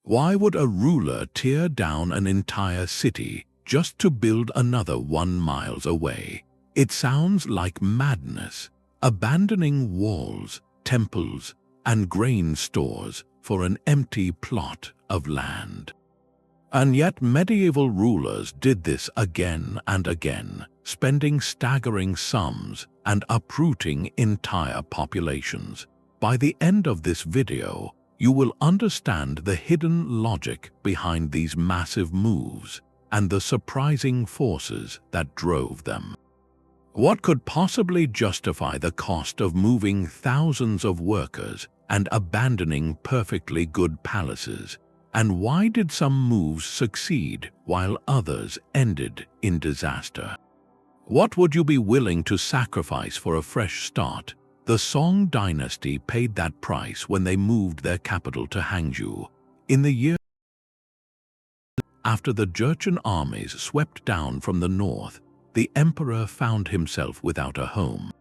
Why would a ruler tear down an entire city just to build another 1 mile away? It sounds like madness, abandoning walls, temples, and grain stores for an empty plot of land. And yet medieval rulers did this again and again, spending staggering sums and uprooting entire populations. By the end of this video, you will understand the hidden logic behind these massive moves and the surprising forces that drove them. What could possibly justify the cost of moving thousands of workers and abandoning perfectly good palaces? And why did some moves succeed while others ended in disaster? What would you be willing to sacrifice for a fresh start? The Song dynasty paid that price when they moved their capital to Hangzhou. In the year after the Jurchen armies swept down from the north, the emperor found himself without a home.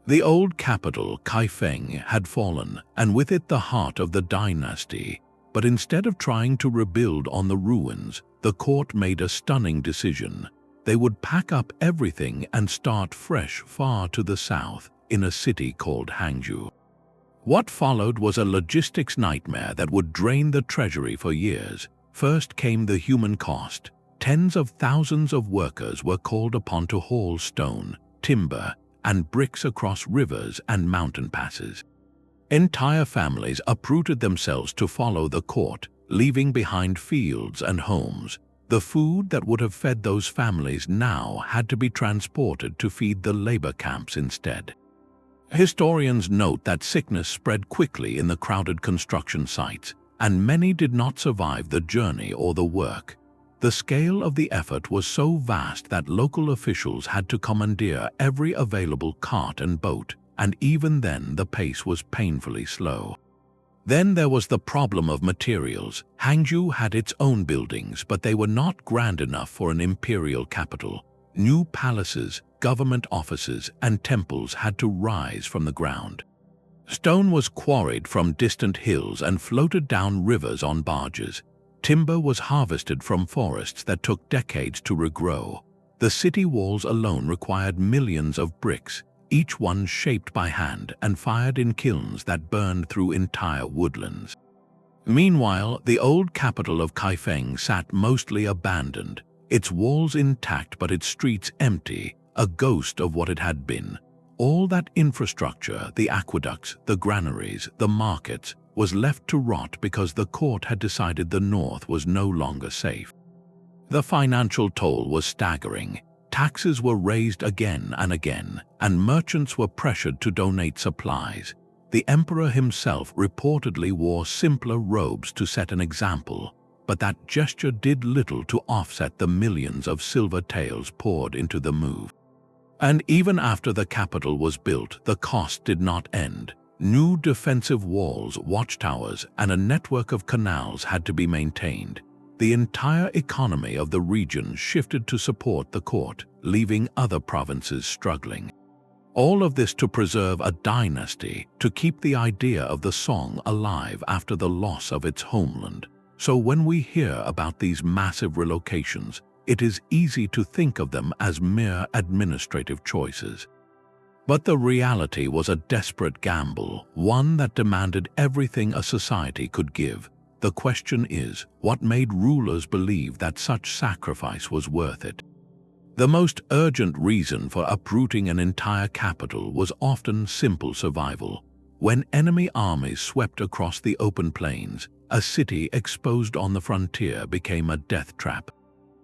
The old capital, Kaifeng, had fallen, and with it the heart of the dynasty. But instead of trying to rebuild on the ruins, the court made a stunning decision. They would pack up everything and start fresh far to the south, in a city called Hangzhou. What followed was a logistics nightmare that would drain the treasury for years. First came the human cost. Tens of thousands of workers were called upon to haul stone, timber, and bricks across rivers and mountain passes. Entire families uprooted themselves to follow the court, leaving behind fields and homes. The food that would have fed those families now had to be transported to feed the labor camps instead. Historians note that sickness spread quickly in the crowded construction sites, and many did not survive the journey or the work. The scale of the effort was so vast that local officials had to commandeer every available cart and boat, and even then the pace was painfully slow. Then there was the problem of materials. Hangzhou had its own buildings, but they were not grand enough for an imperial capital. New palaces, government offices, and temples had to rise from the ground. Stone was quarried from distant hills and floated down rivers on barges. Timber was harvested from forests that took decades to regrow. The city walls alone required millions of bricks, each one shaped by hand and fired in kilns that burned through entire woodlands. Meanwhile, the old capital of Kaifeng sat mostly abandoned, its walls intact but its streets empty, a ghost of what it had been. All that infrastructure, the aqueducts, the granaries, the markets, was left to rot because the court had decided the north was no longer safe. The financial toll was staggering. Taxes were raised again and again, and merchants were pressured to donate supplies. The emperor himself reportedly wore simpler robes to set an example, but that gesture did little to offset the millions of silver taels poured into the move. And even after the capital was built, the cost did not end. New defensive walls, watchtowers, and a network of canals had to be maintained. The entire economy of the region shifted to support the court, leaving other provinces struggling. All of this to preserve a dynasty, to keep the idea of the Song alive after the loss of its homeland. So when we hear about these massive relocations, it is easy to think of them as mere administrative choices. But the reality was a desperate gamble, one that demanded everything a society could give. The question is, what made rulers believe that such sacrifice was worth it? The most urgent reason for uprooting an entire capital was often simple survival. When enemy armies swept across the open plains, a city exposed on the frontier became a death trap.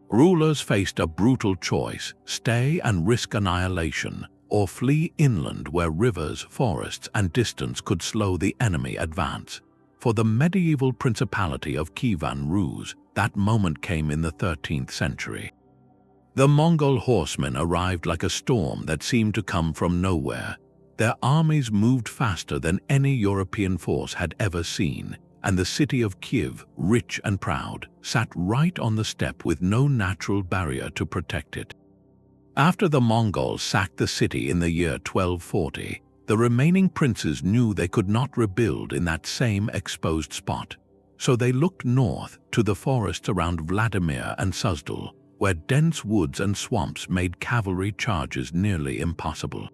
Rulers faced a brutal choice: stay and risk annihilation, or flee inland where rivers, forests, and distance could slow the enemy advance. For the medieval principality of Kievan Rus, that moment came in the 13th century. The Mongol horsemen arrived like a storm that seemed to come from nowhere. Their armies moved faster than any European force had ever seen, and the city of Kiev, rich and proud, sat right on the steppe with no natural barrier to protect it. After the Mongols sacked the city in the year 1240, the remaining princes knew they could not rebuild in that same exposed spot. so they looked north to the forests around Vladimir and Suzdal, where dense woods and swamps made cavalry charges nearly impossible.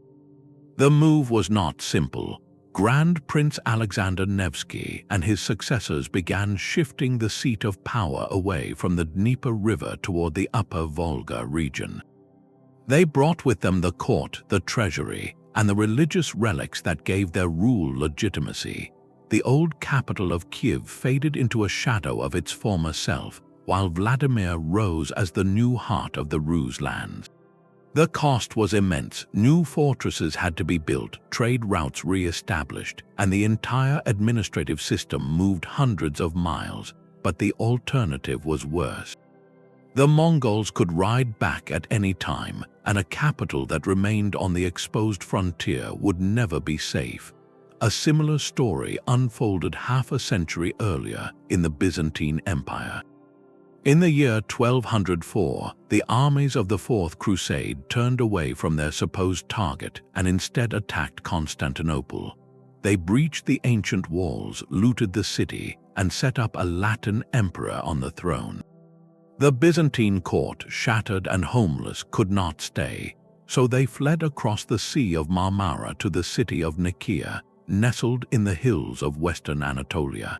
The move was not simple. Grand Prince Alexander Nevsky and his successors began shifting the seat of power away from the Dnieper River toward the upper Volga region. They brought with them the court, the treasury, and the religious relics that gave their rule legitimacy. The old capital of Kiev faded into a shadow of its former self, while Vladimir rose as the new heart of the Rus lands. The cost was immense. New fortresses had to be built, trade routes re-established, and the entire administrative system moved hundreds of miles, but the alternative was worse. The Mongols could ride back at any time, and a capital that remained on the exposed frontier would never be safe. A similar story unfolded half a century earlier in the Byzantine Empire. In the year 1204, the armies of the Fourth Crusade turned away from their supposed target and instead attacked Constantinople. They breached the ancient walls, looted the city, and set up a Latin emperor on the throne. The Byzantine court, shattered and homeless, could not stay, so they fled across the Sea of Marmara to the city of Nicaea, nestled in the hills of western Anatolia.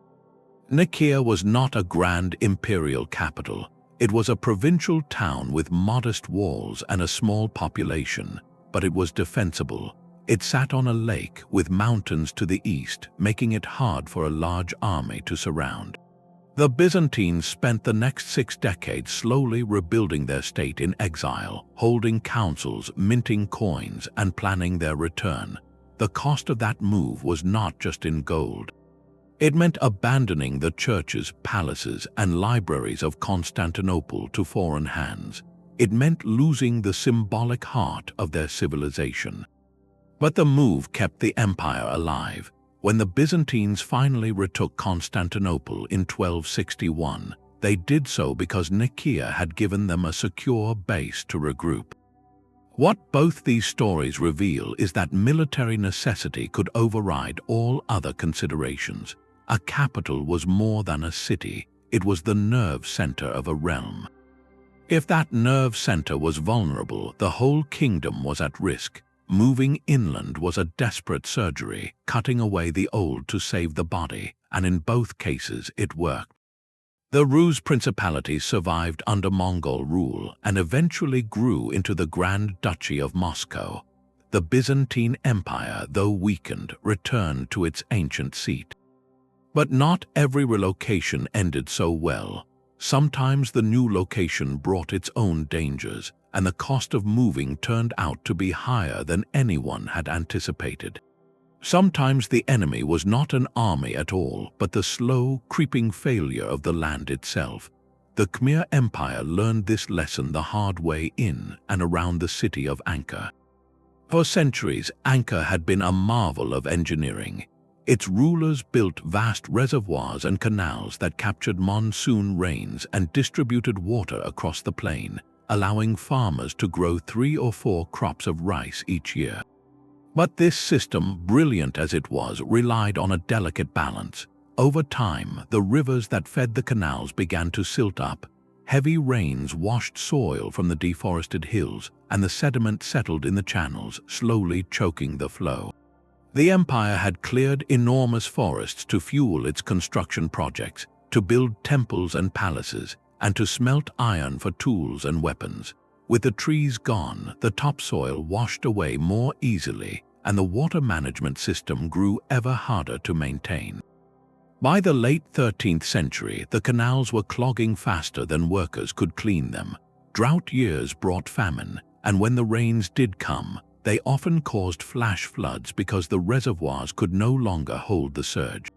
Nicaea was not a grand imperial capital. It was a provincial town with modest walls and a small population, but it was defensible. It sat on a lake with mountains to the east, making it hard for a large army to surround. The Byzantines spent the next 6 decades slowly rebuilding their state in exile, holding councils, minting coins, and planning their return. The cost of that move was not just in gold. It meant abandoning the churches, palaces, and libraries of Constantinople to foreign hands. It meant losing the symbolic heart of their civilization. But the move kept the empire alive. When the Byzantines finally retook Constantinople in 1261, they did so because Nicaea had given them a secure base to regroup. What both these stories reveal is that military necessity could override all other considerations. A capital was more than a city. It was the nerve center of a realm. If that nerve center was vulnerable, the whole kingdom was at risk. Moving inland was a desperate surgery, cutting away the old to save the body, and in both cases it worked. The Rus principalities survived under Mongol rule and eventually grew into the Grand Duchy of Moscow. The Byzantine Empire, though weakened, returned to its ancient seat. But not every relocation ended so well. Sometimes the new location brought its own dangers, and the cost of moving turned out to be higher than anyone had anticipated. Sometimes the enemy was not an army at all, but the slow, creeping failure of the land itself. The Khmer Empire learned this lesson the hard way in and around the city of Angkor. For centuries, Angkor had been a marvel of engineering. Its rulers built vast reservoirs and canals that captured monsoon rains and distributed water across the plain, allowing farmers to grow 3 or 4 crops of rice each year. But this system, brilliant as it was, relied on a delicate balance. Over time, the rivers that fed the canals began to silt up. Heavy rains washed soil from the deforested hills, and the sediment settled in the channels, slowly choking the flow. The empire had cleared enormous forests to fuel its construction projects, to build temples and palaces, and to smelt iron for tools and weapons. With the trees gone, the topsoil washed away more easily, and the water management system grew ever harder to maintain. By the late 13th century, the canals were clogging faster than workers could clean them. Drought years brought famine, and when the rains did come, they often caused flash floods because the reservoirs could no longer hold the surge.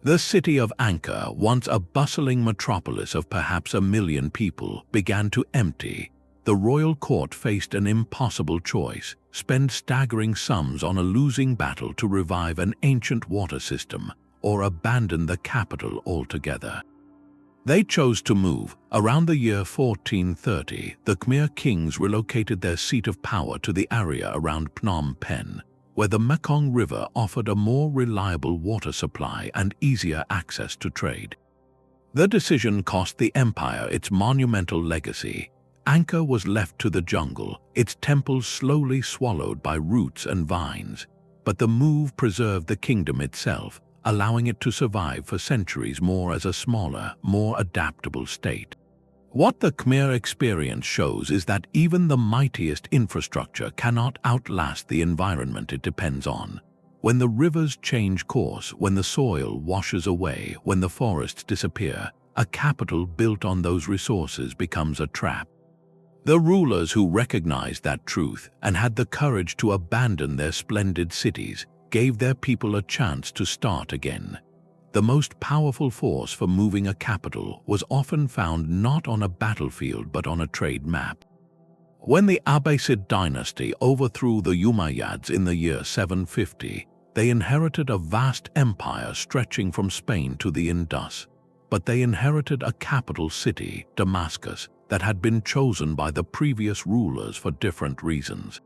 The city of Angkor, once a bustling metropolis of perhaps 1 million people, began to empty. The royal court faced an impossible choice: spend staggering sums on a losing battle to revive an ancient water system, or abandon the capital altogether. They chose to move. Around the year 1430, the Khmer kings relocated their seat of power to the area around Phnom Penh, where the Mekong River offered a more reliable water supply and easier access to trade. The decision cost the empire its monumental legacy. Angkor was left to the jungle, its temples slowly swallowed by roots and vines. But the move preserved the kingdom itself, allowing it to survive for centuries more as a smaller, more adaptable state. What the Khmer experience shows is that even the mightiest infrastructure cannot outlast the environment it depends on. When the rivers change course, when the soil washes away, when the forests disappear, a capital built on those resources becomes a trap. The rulers who recognized that truth and had the courage to abandon their splendid cities gave their people a chance to start again. The most powerful force for moving a capital was often found not on a battlefield but on a trade map. When the Abbasid dynasty overthrew the Umayyads in the year 750, they inherited a vast empire stretching from Spain to the Indus. But they inherited a capital city, Damascus, that had been chosen by the previous rulers for different reasons.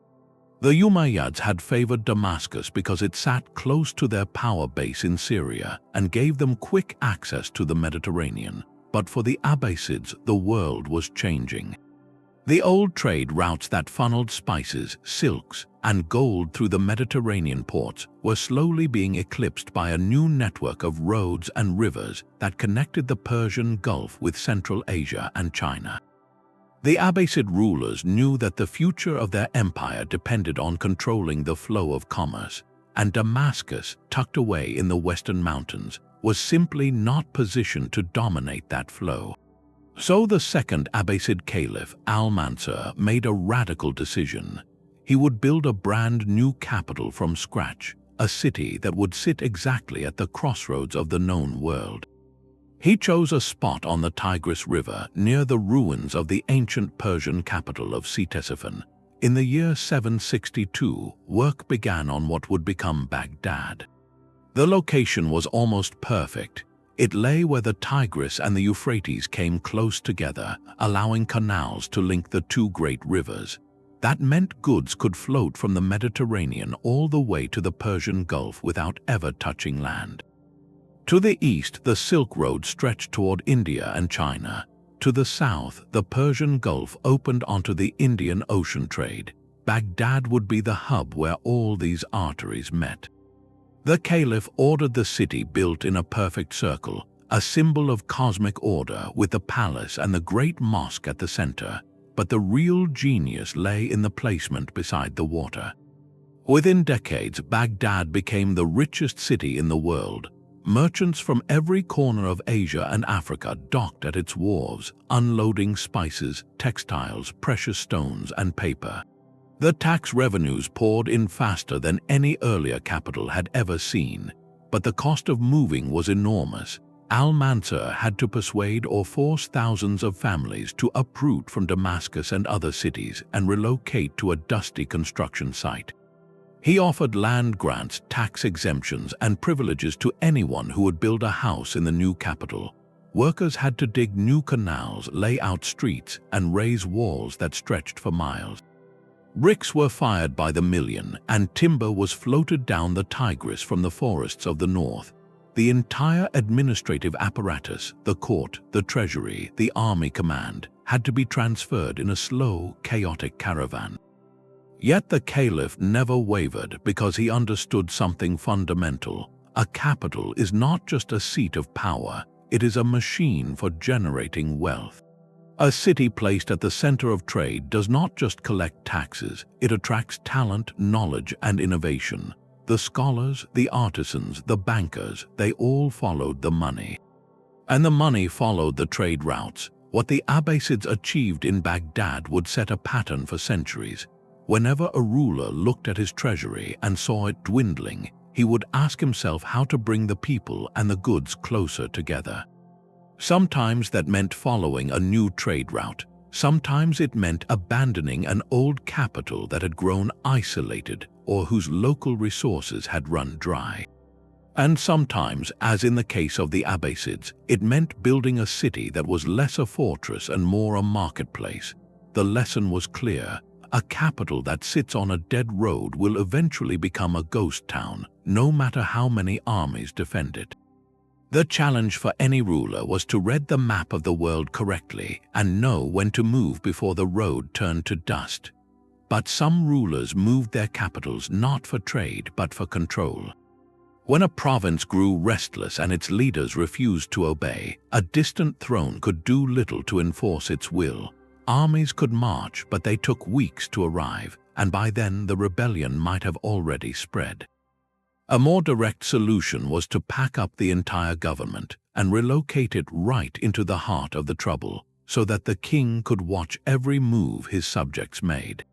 The Umayyads had favored Damascus because it sat close to their power base in Syria and gave them quick access to the Mediterranean. But for the Abbasids, the world was changing. The old trade routes that funneled spices, silks, and gold through the Mediterranean ports were slowly being eclipsed by a new network of roads and rivers that connected the Persian Gulf with Central Asia and China. The Abbasid rulers knew that the future of their empire depended on controlling the flow of commerce, and Damascus, tucked away in the western mountains, was simply not positioned to dominate that flow. So the second Abbasid caliph, Al-Mansur, made a radical decision. He would build a brand new capital from scratch, a city that would sit exactly at the crossroads of the known world. He chose a spot on the Tigris River near the ruins of the ancient Persian capital of Ctesiphon. In the year 762, work began on what would become Baghdad. The location was almost perfect. It lay where the Tigris and the Euphrates came close together, allowing canals to link the two great rivers. That meant goods could float from the Mediterranean all the way to the Persian Gulf without ever touching land. To the east, the Silk Road stretched toward India and China. To the south, the Persian Gulf opened onto the Indian Ocean trade. Baghdad would be the hub where all these arteries met. The caliph ordered the city built in a perfect circle, a symbol of cosmic order with the palace and the great mosque at the center. But the real genius lay in the placement beside the water. Within decades, Baghdad became the richest city in the world. Merchants from every corner of Asia and Africa docked at its wharves, unloading spices, textiles, precious stones, and paper. The tax revenues poured in faster than any earlier capital had ever seen, but the cost of moving was enormous. Al-Mansur had to persuade or force thousands of families to uproot from Damascus and other cities and relocate to a dusty construction site. He offered land grants, tax exemptions, and privileges to anyone who would build a house in the new capital. Workers had to dig new canals, lay out streets, and raise walls that stretched for miles. Bricks were fired by the million, and timber was floated down the Tigris from the forests of the north. The entire administrative apparatus, the court, the treasury, the army command, had to be transferred in a slow, chaotic caravan. Yet the caliph never wavered because he understood something fundamental. A capital is not just a seat of power, it is a machine for generating wealth. A city placed at the center of trade does not just collect taxes, it attracts talent, knowledge, and innovation. The scholars, the artisans, the bankers, they all followed the money. And the money followed the trade routes. What the Abbasids achieved in Baghdad would set a pattern for centuries. Whenever a ruler looked at his treasury and saw it dwindling, he would ask himself how to bring the people and the goods closer together. Sometimes that meant following a new trade route. Sometimes it meant abandoning an old capital that had grown isolated or whose local resources had run dry. And sometimes, as in the case of the Abbasids, it meant building a city that was less a fortress and more a marketplace. The lesson was clear. A capital that sits on a dead road will eventually become a ghost town, no matter how many armies defend it. The challenge for any ruler was to read the map of the world correctly and know when to move before the road turned to dust. But some rulers moved their capitals not for trade but for control. When a province grew restless and its leaders refused to obey, a distant throne could do little to enforce its will. Armies could march, but they took weeks to arrive, and by then the rebellion might have already spread. A more direct solution was to pack up the entire government and relocate it right into the heart of the trouble, so that the king could watch every move his subjects made.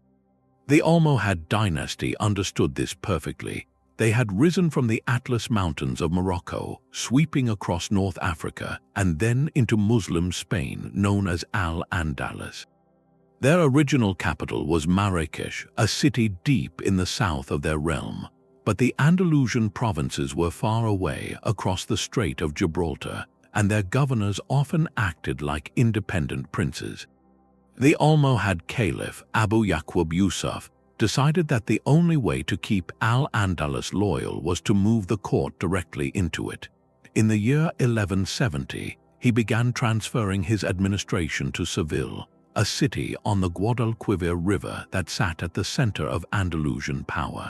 The Almohad dynasty understood this perfectly. They had risen from the Atlas Mountains of Morocco, sweeping across North Africa and then into Muslim Spain, known as Al-Andalus. Their original capital was Marrakesh, a city deep in the south of their realm. But the Andalusian provinces were far away across the Strait of Gibraltar, and their governors often acted like independent princes. The Almohad Caliph, Abu Yaqub Yusuf, decided that the only way to keep Al-Andalus loyal was to move the court directly into it. In the year 1170, he began transferring his administration to Seville, a city on the Guadalquivir River that sat at the center of Andalusian power.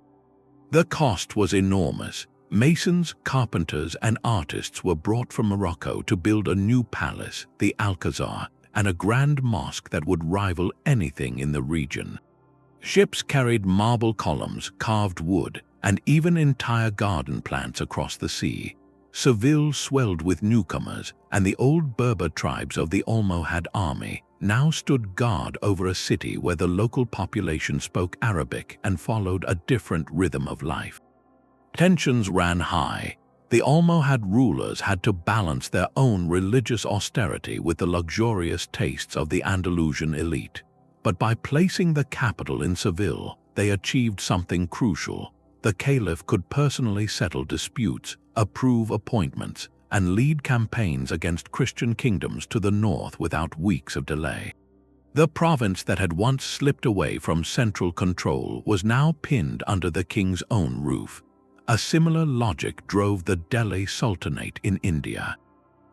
The cost was enormous. Masons, carpenters, and artists were brought from Morocco to build a new palace, the Alcazar, and a grand mosque that would rival anything in the region. Ships carried marble columns, carved wood, and even entire garden plants across the sea. Seville swelled with newcomers, and the old Berber tribes of the Almohad army now stood guard over a city where the local population spoke Arabic and followed a different rhythm of life. Tensions ran high. The Almohad rulers had to balance their own religious austerity with the luxurious tastes of the Andalusian elite. But by placing the capital in Seville, they achieved something crucial. The caliph could personally settle disputes, approve appointments, and lead campaigns against Christian kingdoms to the north without weeks of delay. The province that had once slipped away from central control was now pinned under the king's own roof. A similar logic drove the Delhi Sultanate in India.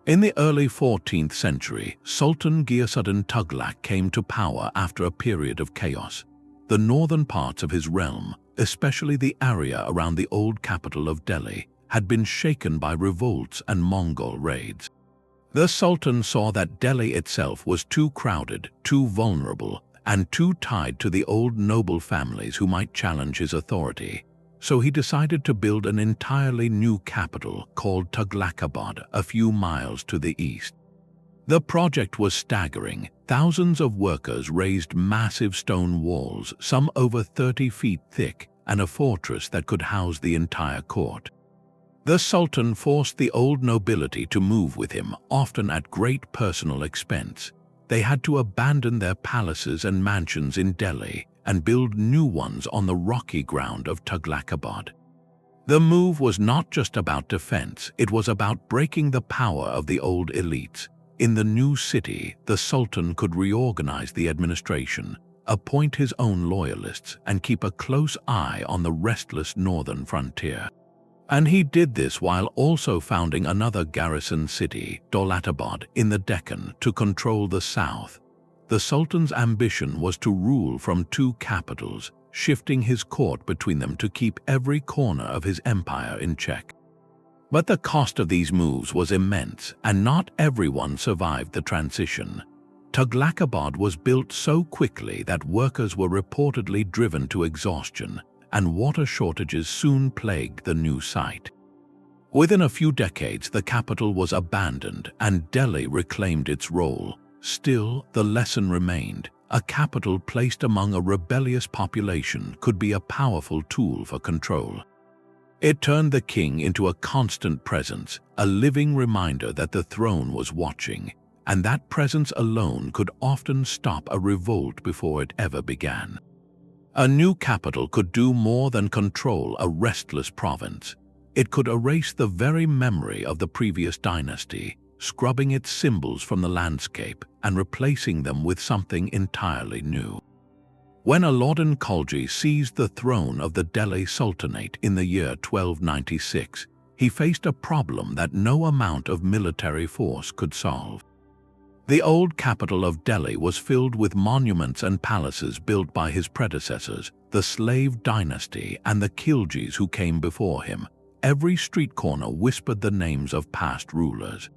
In the early 14th century, Sultan Ghiyasuddin Tughlaq came to power after a period of chaos. The northern parts of his realm, especially the area around the old capital of Delhi, had been shaken by revolts and Mongol raids. The Sultan saw that Delhi itself was too crowded, too vulnerable, and too tied to the old noble families who might challenge his authority. So he decided to build an entirely new capital called Daulatabad a few miles to the east. The project was staggering. Thousands of workers raised massive stone walls, some over 30 feet thick, and a fortress that could house the entire court. The Sultan forced the old nobility to move with him, often at great personal expense. They had to abandon their palaces and mansions in Delhi and build new ones on the rocky ground of Daulatabad. The move was not just about defense, it was about breaking the power of the old elites. In the new city, the Sultan could reorganize the administration, appoint his own loyalists, and keep a close eye on the restless northern frontier. And he did this while also founding another garrison city, Daulatabad, in the Deccan, to control the south. The Sultan's ambition was to rule from two capitals, shifting his court between them to keep every corner of his empire in check. But the cost of these moves was immense, and not everyone survived the transition. Daulatabad was built so quickly that workers were reportedly driven to exhaustion, and water shortages soon plagued the new site. Within a few decades, the capital was abandoned and Delhi reclaimed its role. Still, the lesson remained. A capital placed among a rebellious population could be a powerful tool for control. It turned the king into a constant presence, a living reminder that the throne was watching, and that presence alone could often stop a revolt before it ever began. A new capital could do more than control a restless province. It could erase the very memory of the previous dynasty, scrubbing its symbols from the landscape and replacing them with something entirely new. When Alauddin Khilji seized the throne of the Delhi Sultanate in the year 1296, he faced a problem that no amount of military force could solve. The old capital of Delhi was filled with monuments and palaces built by his predecessors, the slave dynasty and the Khiljis who came before him. Every street corner whispered the names of past rulers.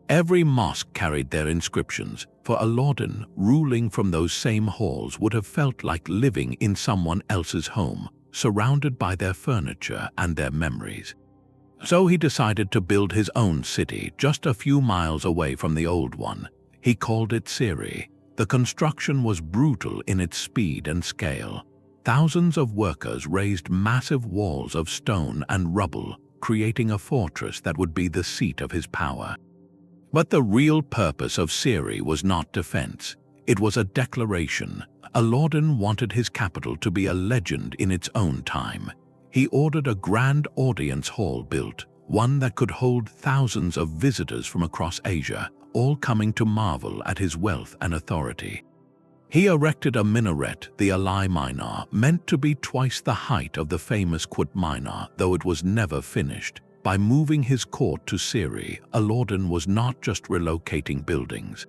Every mosque carried their inscriptions, for Aladdin, ruling from those same halls, would have felt like living in someone else's home, surrounded by their furniture and their memories. So he decided to build his own city just a few miles away from the old one. He called it Siri. The construction was brutal in its speed and scale. Thousands of workers raised massive walls of stone and rubble, creating a fortress that would be the seat of his power. But the real purpose of Siri was not defense. It was a declaration. Aladdin wanted his capital to be a legend in its own time. He ordered a grand audience hall built, one that could hold thousands of visitors from across Asia, all coming to marvel at his wealth and authority. He erected a minaret, the Alai Minar, meant to be twice the height of the famous Qutb Minar, though it was never finished. By moving his court to Siri, Aladdin was not just relocating buildings.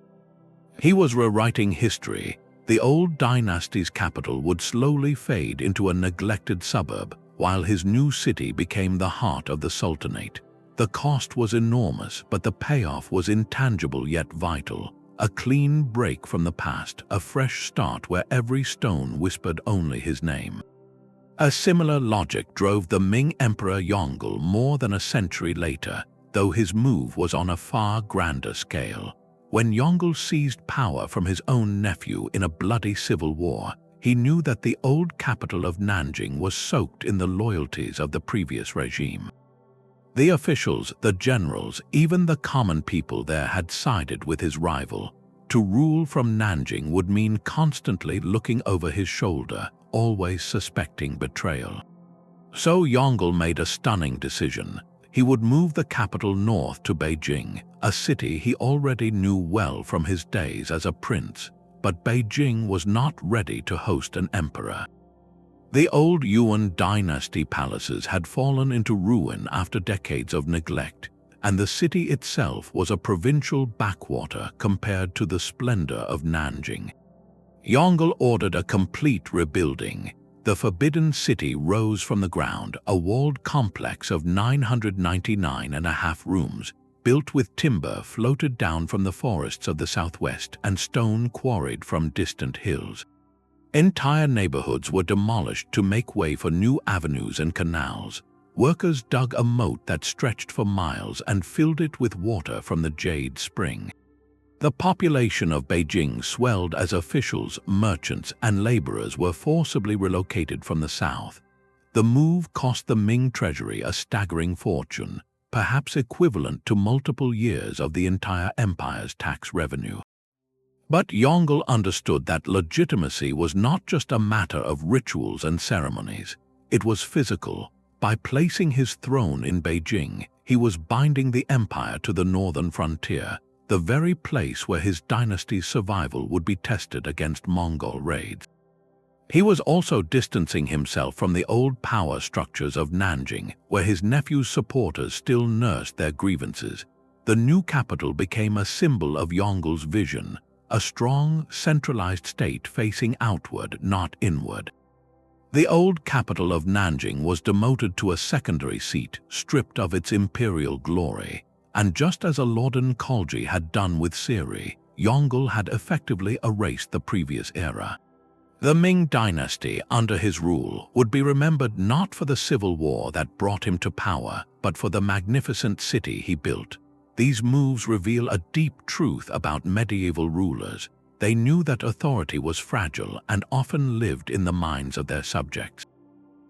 He was rewriting history. The old dynasty's capital would slowly fade into a neglected suburb, while his new city became the heart of the Sultanate. The cost was enormous, but the payoff was intangible yet vital. A clean break from the past, a fresh start where every stone whispered only his name. A similar logic drove the Ming Emperor Yongle more than a century later, though his move was on a far grander scale. When Yongle seized power from his own nephew in a bloody civil war, he knew that the old capital of Nanjing was soaked in the loyalties of the previous regime. The officials, the generals, even the common people there had sided with his rival. To rule from Nanjing would mean constantly looking over his shoulder, always suspecting betrayal. So Yongle made a stunning decision. He would move the capital north to Beijing, a city he already knew well from his days as a prince. But Beijing was not ready to host an emperor. The old Yuan dynasty palaces had fallen into ruin after decades of neglect, and the city itself was a provincial backwater compared to the splendor of Nanjing. Yongle ordered a complete rebuilding. The Forbidden City rose from the ground, a walled complex of 999.5 rooms, built with timber floated down from the forests of the southwest and stone quarried from distant hills. Entire neighborhoods were demolished to make way for new avenues and canals. Workers dug a moat that stretched for miles and filled it with water from the Jade Spring. The population of Beijing swelled as officials, merchants, and laborers were forcibly relocated from the south. The move cost the Ming treasury a staggering fortune, perhaps equivalent to multiple years of the entire empire's tax revenue. But Yongle understood that legitimacy was not just a matter of rituals and ceremonies. It was physical. By placing his throne in Beijing, he was binding the empire to the northern frontier, the very place where his dynasty's survival would be tested against Mongol raids. He was also distancing himself from the old power structures of Nanjing, where his nephew's supporters still nursed their grievances. The new capital became a symbol of Yongle's vision, a strong, centralized state facing outward, not inward. The old capital of Nanjing was demoted to a secondary seat, stripped of its imperial glory. And just as Aladdin Khalji had done with Siri, Yongle had effectively erased the previous era. The Ming dynasty, under his rule, would be remembered not for the civil war that brought him to power, but for the magnificent city he built. These moves reveal a deep truth about medieval rulers. They knew that authority was fragile and often lived in the minds of their subjects.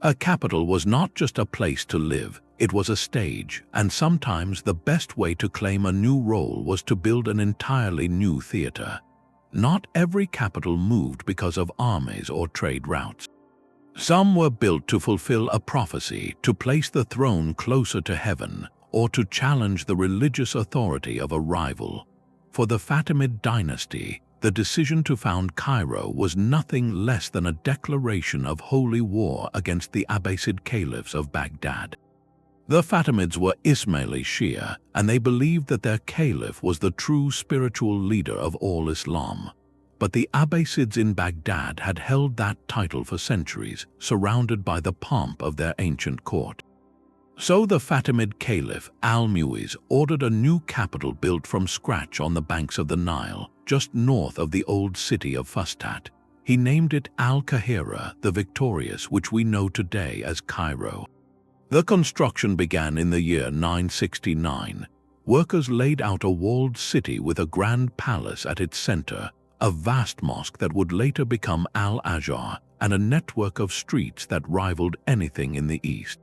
A capital was not just a place to live, it was a stage, and sometimes the best way to claim a new role was to build an entirely new theater. Not every capital moved because of armies or trade routes. Some were built to fulfill a prophecy, to place the throne closer to heaven, or to challenge the religious authority of a rival. For the Fatimid dynasty, the decision to found Cairo was nothing less than a declaration of holy war against the Abbasid caliphs of Baghdad. The Fatimids were Ismaili Shia, and they believed that their caliph was the true spiritual leader of all Islam. But the Abbasids in Baghdad had held that title for centuries, surrounded by the pomp of their ancient court. So the Fatimid Caliph Al-Mu'iz ordered a new capital built from scratch on the banks of the Nile, just north of the old city of Fustat. He named it Al-Qahira, the Victorious, which we know today as Cairo. The construction began in the year 969. Workers laid out a walled city with a grand palace at its center, a vast mosque that would later become Al-Azhar, and a network of streets that rivaled anything in the east.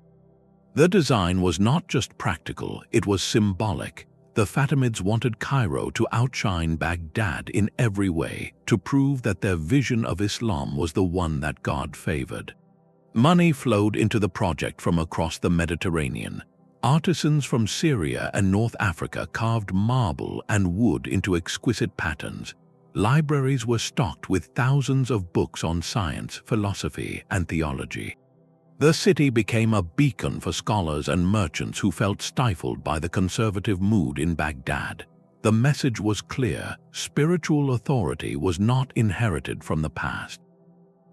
The design was not just practical, it was symbolic. The Fatimids wanted Cairo to outshine Baghdad in every way, to prove that their vision of Islam was the one that God favored. Money flowed into the project from across the Mediterranean. Artisans from Syria and North Africa carved marble and wood into exquisite patterns. Libraries were stocked with thousands of books on science, philosophy, and theology. The city became a beacon for scholars and merchants who felt stifled by the conservative mood in Baghdad. The message was clear: spiritual authority was not inherited from the past.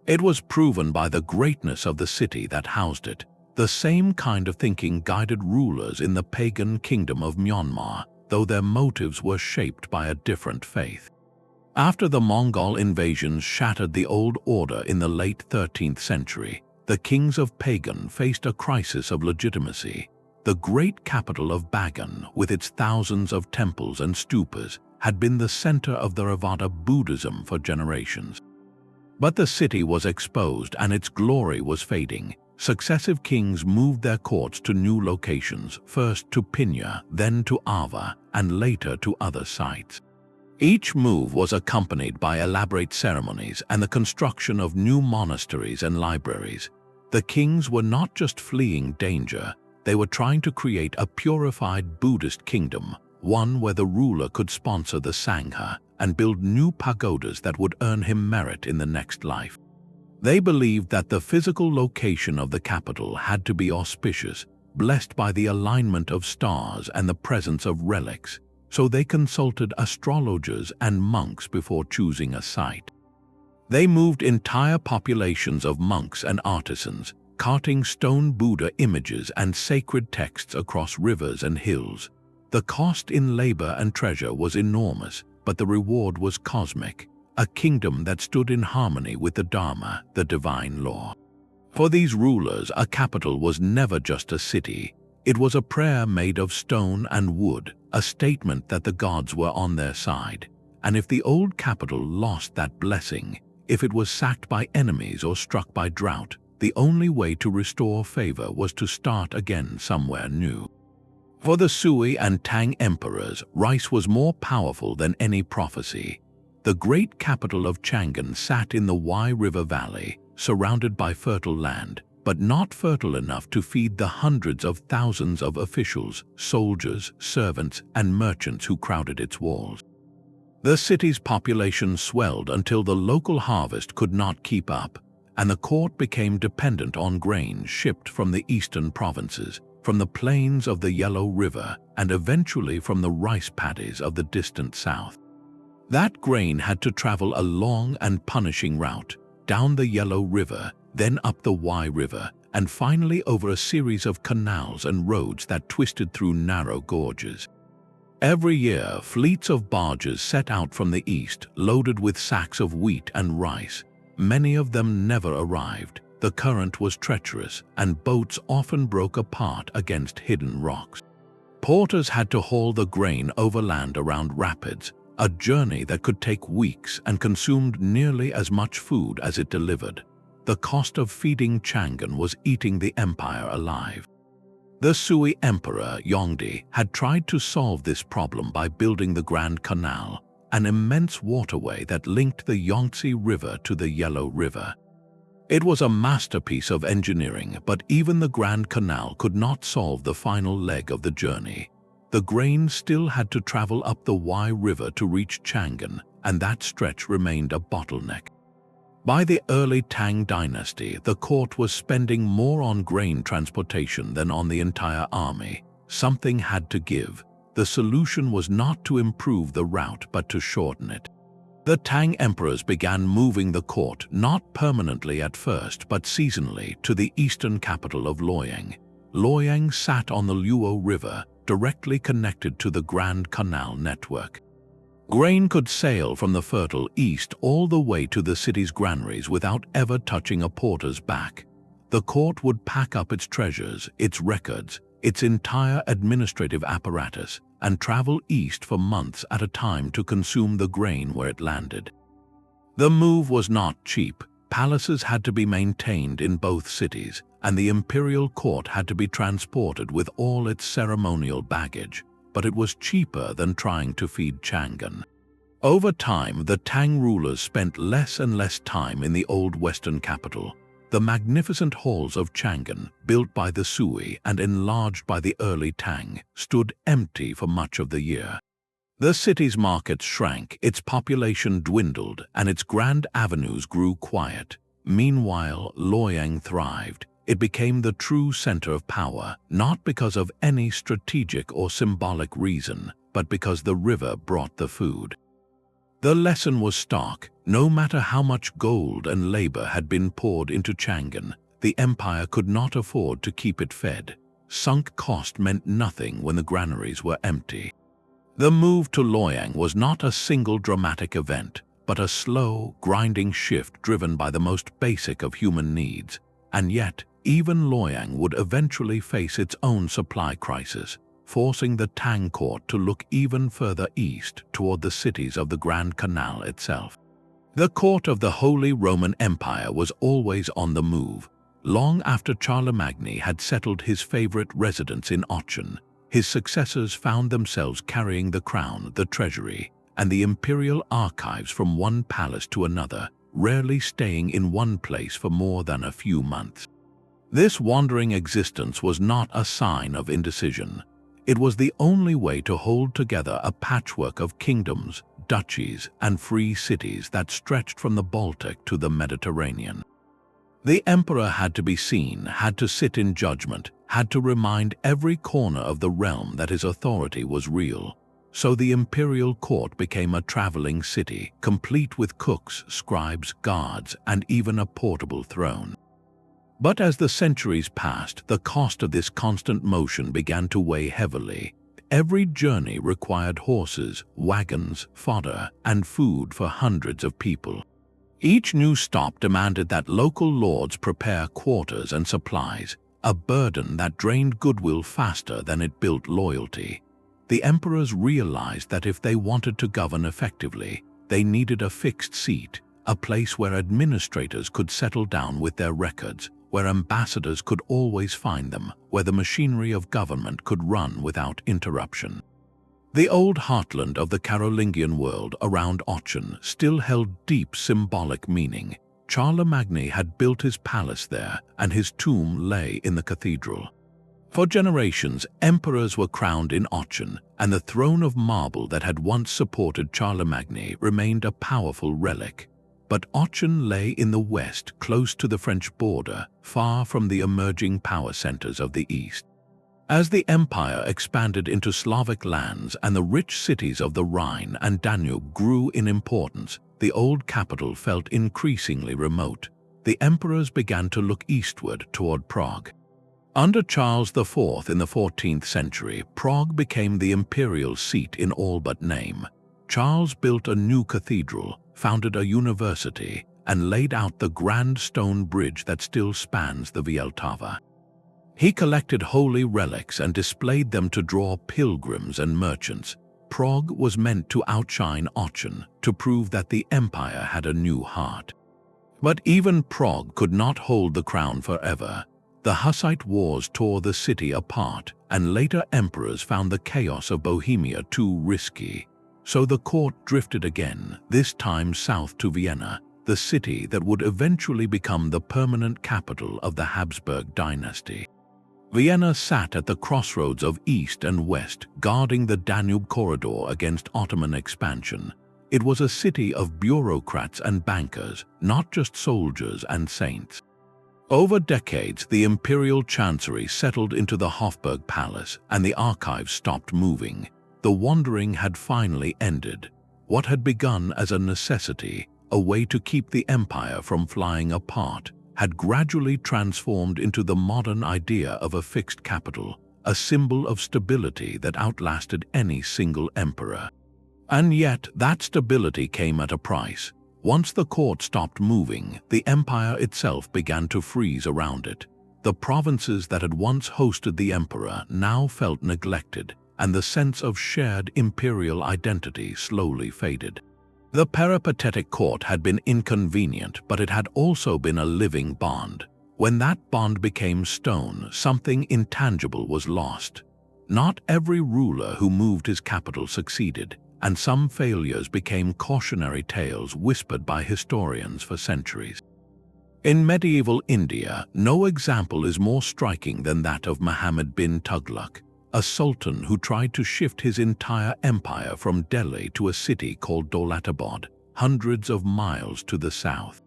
It was proven by the greatness of the city that housed it. The same kind of thinking guided rulers in the pagan kingdom of Myanmar, though their motives were shaped by a different faith. After the Mongol invasions shattered the old order in the late 13th century, the kings of Pagan faced a crisis of legitimacy. The great capital of Bagan, with its thousands of temples and stupas, had been the center of Theravada Buddhism for generations. But the city was exposed and its glory was fading. Successive kings moved their courts to new locations, first to Pinya, then to Ava, and later to other sites. Each move was accompanied by elaborate ceremonies and the construction of new monasteries and libraries. The kings were not just fleeing danger, they were trying to create a purified Buddhist kingdom, one where the ruler could sponsor the Sangha and build new pagodas that would earn him merit in the next life. They believed that the physical location of the capital had to be auspicious, blessed by the alignment of stars and the presence of relics, so they consulted astrologers and monks before choosing a site. They moved entire populations of monks and artisans, carting stone Buddha images and sacred texts across rivers and hills. The cost in labor and treasure was enormous, but the reward was cosmic, a kingdom that stood in harmony with the Dharma, the divine law. For these rulers, a capital was never just a city. It was a prayer made of stone and wood, a statement that the gods were on their side. And if the old capital lost that blessing, if it was sacked by enemies or struck by drought, the only way to restore favor was to start again somewhere new. For the Sui and Tang emperors, rice was more powerful than any prophecy. The great capital of Chang'an sat in the Wai River Valley, surrounded by fertile land, but not fertile enough to feed the hundreds of thousands of officials, soldiers, servants, and merchants who crowded its walls. The city's population swelled until the local harvest could not keep up, and the court became dependent on grain shipped from the eastern provinces, from the plains of the Yellow River, and eventually from the rice paddies of the distant south. That grain had to travel a long and punishing route, down the Yellow River, then up the Wai River, and finally over a series of canals and roads that twisted through narrow gorges. Every year, fleets of barges set out from the east, loaded with sacks of wheat and rice. Many of them never arrived. The current was treacherous, and boats often broke apart against hidden rocks. Porters had to haul the grain overland around rapids, a journey that could take weeks and consumed nearly as much food as it delivered. The cost of feeding Chang'an was eating the empire alive. The Sui Emperor Yongdi had tried to solve this problem by building the Grand Canal, an immense waterway that linked the Yangtze River to the Yellow River. It was a masterpiece of engineering, but even the Grand Canal could not solve the final leg of the journey. The grain still had to travel up the Wai River to reach Chang'an, and that stretch remained a bottleneck. By the early Tang dynasty, the court was spending more on grain transportation than on the entire army. Something had to give. The solution was not to improve the route but to shorten it. The Tang emperors began moving the court not permanently at first but seasonally to the eastern capital of Luoyang. Luoyang sat on the Luo River, directly connected to the Grand Canal network. Grain could sail from the fertile east all the way to the city's granaries without ever touching a porter's back. The court would pack up its treasures, its records, its entire administrative apparatus, and travel east for months at a time to consume the grain where it landed. The move was not cheap. Palaces had to be maintained in both cities, and the imperial court had to be transported with all its ceremonial baggage. But it was cheaper than trying to feed Chang'an. Over time, the Tang rulers spent less and less time in the old western capital. The magnificent halls of Chang'an, built by the Sui and enlarged by the early Tang, stood empty for much of the year. The city's markets shrank, its population dwindled, and its grand avenues grew quiet. Meanwhile, Luoyang thrived. It became the true center of power, not because of any strategic or symbolic reason, but because the river brought the food. The lesson was stark. No matter how much gold and labor had been poured into Chang'an, the empire could not afford to keep it fed. Sunk cost meant nothing when the granaries were empty. The move to Luoyang was not a single dramatic event, but a slow, grinding shift driven by the most basic of human needs. And yet, even Luoyang would eventually face its own supply crisis, forcing the Tang court to look even further east toward the cities of the Grand Canal itself. The court of the Holy Roman Empire was always on the move. Long after Charlemagne had settled his favorite residence in Aachen, his successors found themselves carrying the crown, the treasury, and the imperial archives from one palace to another, rarely staying in one place for more than a few months. This wandering existence was not a sign of indecision. It was the only way to hold together a patchwork of kingdoms, duchies, and free cities that stretched from the Baltic to the Mediterranean. The emperor had to be seen, had to sit in judgment, had to remind every corner of the realm that his authority was real. So the imperial court became a traveling city, complete with cooks, scribes, guards, and even a portable throne. But as the centuries passed, the cost of this constant motion began to weigh heavily. Every journey required horses, wagons, fodder, and food for hundreds of people. Each new stop demanded that local lords prepare quarters and supplies, a burden that drained goodwill faster than it built loyalty. The emperors realized that if they wanted to govern effectively, they needed a fixed seat, a place where administrators could settle down with their records, where ambassadors could always find them, where the machinery of government could run without interruption. The old heartland of the Carolingian world around Aachen still held deep symbolic meaning. Charlemagne had built his palace there, and his tomb lay in the cathedral. For generations, emperors were crowned in Aachen, and the throne of marble that had once supported Charlemagne remained a powerful relic. But Aachen lay in the west, close to the French border, far from the emerging power centers of the east. As the empire expanded into Slavic lands and the rich cities of the Rhine and Danube grew in importance, the old capital felt increasingly remote. The emperors began to look eastward toward Prague. Under Charles IV in the 14th century, Prague became the imperial seat in all but name. Charles built a new cathedral, founded a university, and laid out the grand stone bridge that still spans the Vltava. He collected holy relics and displayed them to draw pilgrims and merchants. Prague was meant to outshine Aachen, to prove that the empire had a new heart. But even Prague could not hold the crown forever. The Hussite wars tore the city apart, and later emperors found the chaos of Bohemia too risky. So the court drifted again, this time south to Vienna, the city that would eventually become the permanent capital of the Habsburg dynasty. Vienna sat at the crossroads of east and west, guarding the Danube corridor against Ottoman expansion. It was a city of bureaucrats and bankers, not just soldiers and saints. Over decades, the imperial chancery settled into the Hofburg Palace, and the archives stopped moving. The wandering had finally ended. What had begun as a necessity, a way to keep the empire from flying apart, had gradually transformed into the modern idea of a fixed capital, a symbol of stability that outlasted any single emperor. And yet, that stability came at a price. Once the court stopped moving, the empire itself began to freeze around it. The provinces that had once hosted the emperor now felt neglected, and the sense of shared imperial identity slowly faded. The peripatetic court had been inconvenient, but it had also been a living bond. When that bond became stone, something intangible was lost. Not every ruler who moved his capital succeeded, and some failures became cautionary tales whispered by historians for centuries. In medieval India, no example is more striking than that of Muhammad bin Tughluq, a sultan who tried to shift his entire empire from Delhi to a city called Daulatabad, hundreds of miles to the south.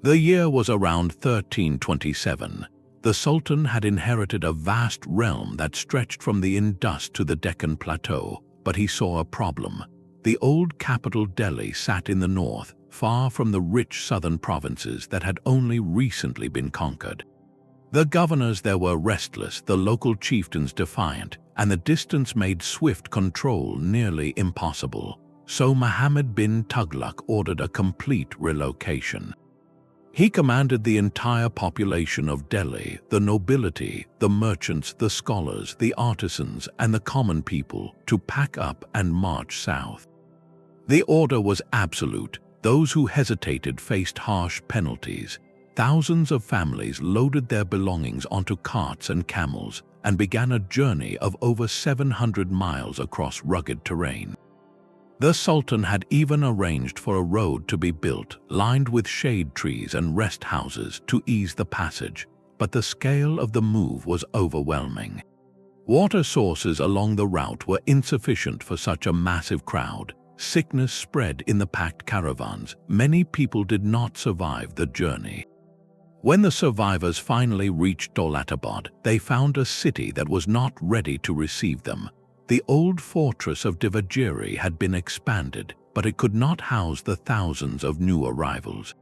The year was around 1327. The sultan had inherited a vast realm that stretched from the Indus to the Deccan Plateau, but he saw a problem. The old capital Delhi sat in the north, far from the rich southern provinces that had only recently been conquered. The governors there were restless, the local chieftains defiant, and the distance made swift control nearly impossible. So Muhammad bin Tughluq ordered a complete relocation. He commanded the entire population of Delhi, the nobility, the merchants, the scholars, the artisans, and the common people, to pack up and march south. The order was absolute. Those who hesitated faced harsh penalties. Thousands of families loaded their belongings onto carts and camels and began a journey of over 700 miles across rugged terrain. The Sultan had even arranged for a road to be built, lined with shade trees and rest houses to ease the passage, but the scale of the move was overwhelming. Water sources along the route were insufficient for such a massive crowd. Sickness spread in the packed caravans. Many people did not survive the journey. When the survivors finally reached Daulatabad, they found a city that was not ready to receive them. The old fortress of Divajiri had been expanded, but it could not house the thousands of new arrivals.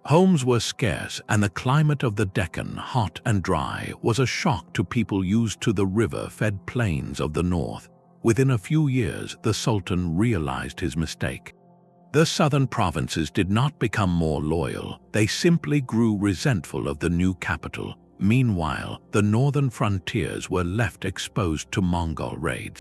Homes were scarce, and the climate of the Deccan, hot and dry, was a shock to people used to the river-fed plains of the north. Within a few years, the Sultan realized his mistake. The southern provinces did not become more loyal, they simply grew resentful of the new capital. Meanwhile, the northern frontiers were left exposed to Mongol raids.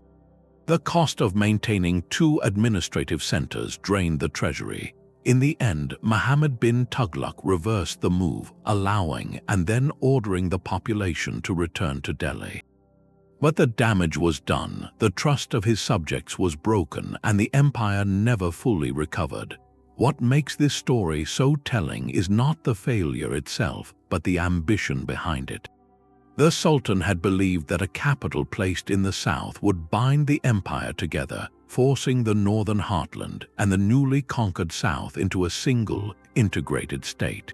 The cost of maintaining two administrative centers drained the treasury. In the end, Muhammad bin Tughluq reversed the move, allowing and then ordering the population to return to Delhi. But the damage was done, the trust of his subjects was broken, and the empire never fully recovered. What makes this story so telling is not the failure itself, but the ambition behind it. The Sultan had believed that a capital placed in the south would bind the empire together, forcing the northern heartland and the newly conquered south into a single, integrated state.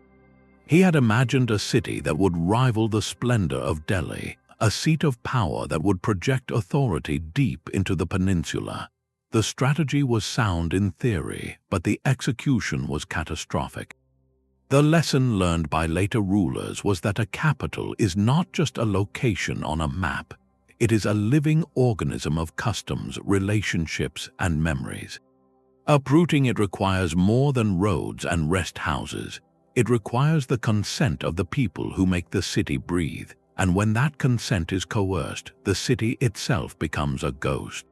He had imagined a city that would rival the splendor of Delhi, a seat of power that would project authority deep into the peninsula. The strategy was sound in theory, but the execution was catastrophic. The lesson learned by later rulers was that a capital is not just a location on a map. It is a living organism of customs, relationships, and memories. Uprooting it requires more than roads and rest houses. It requires the consent of the people who make the city breathe. And when that consent is coerced, the city itself becomes a ghost.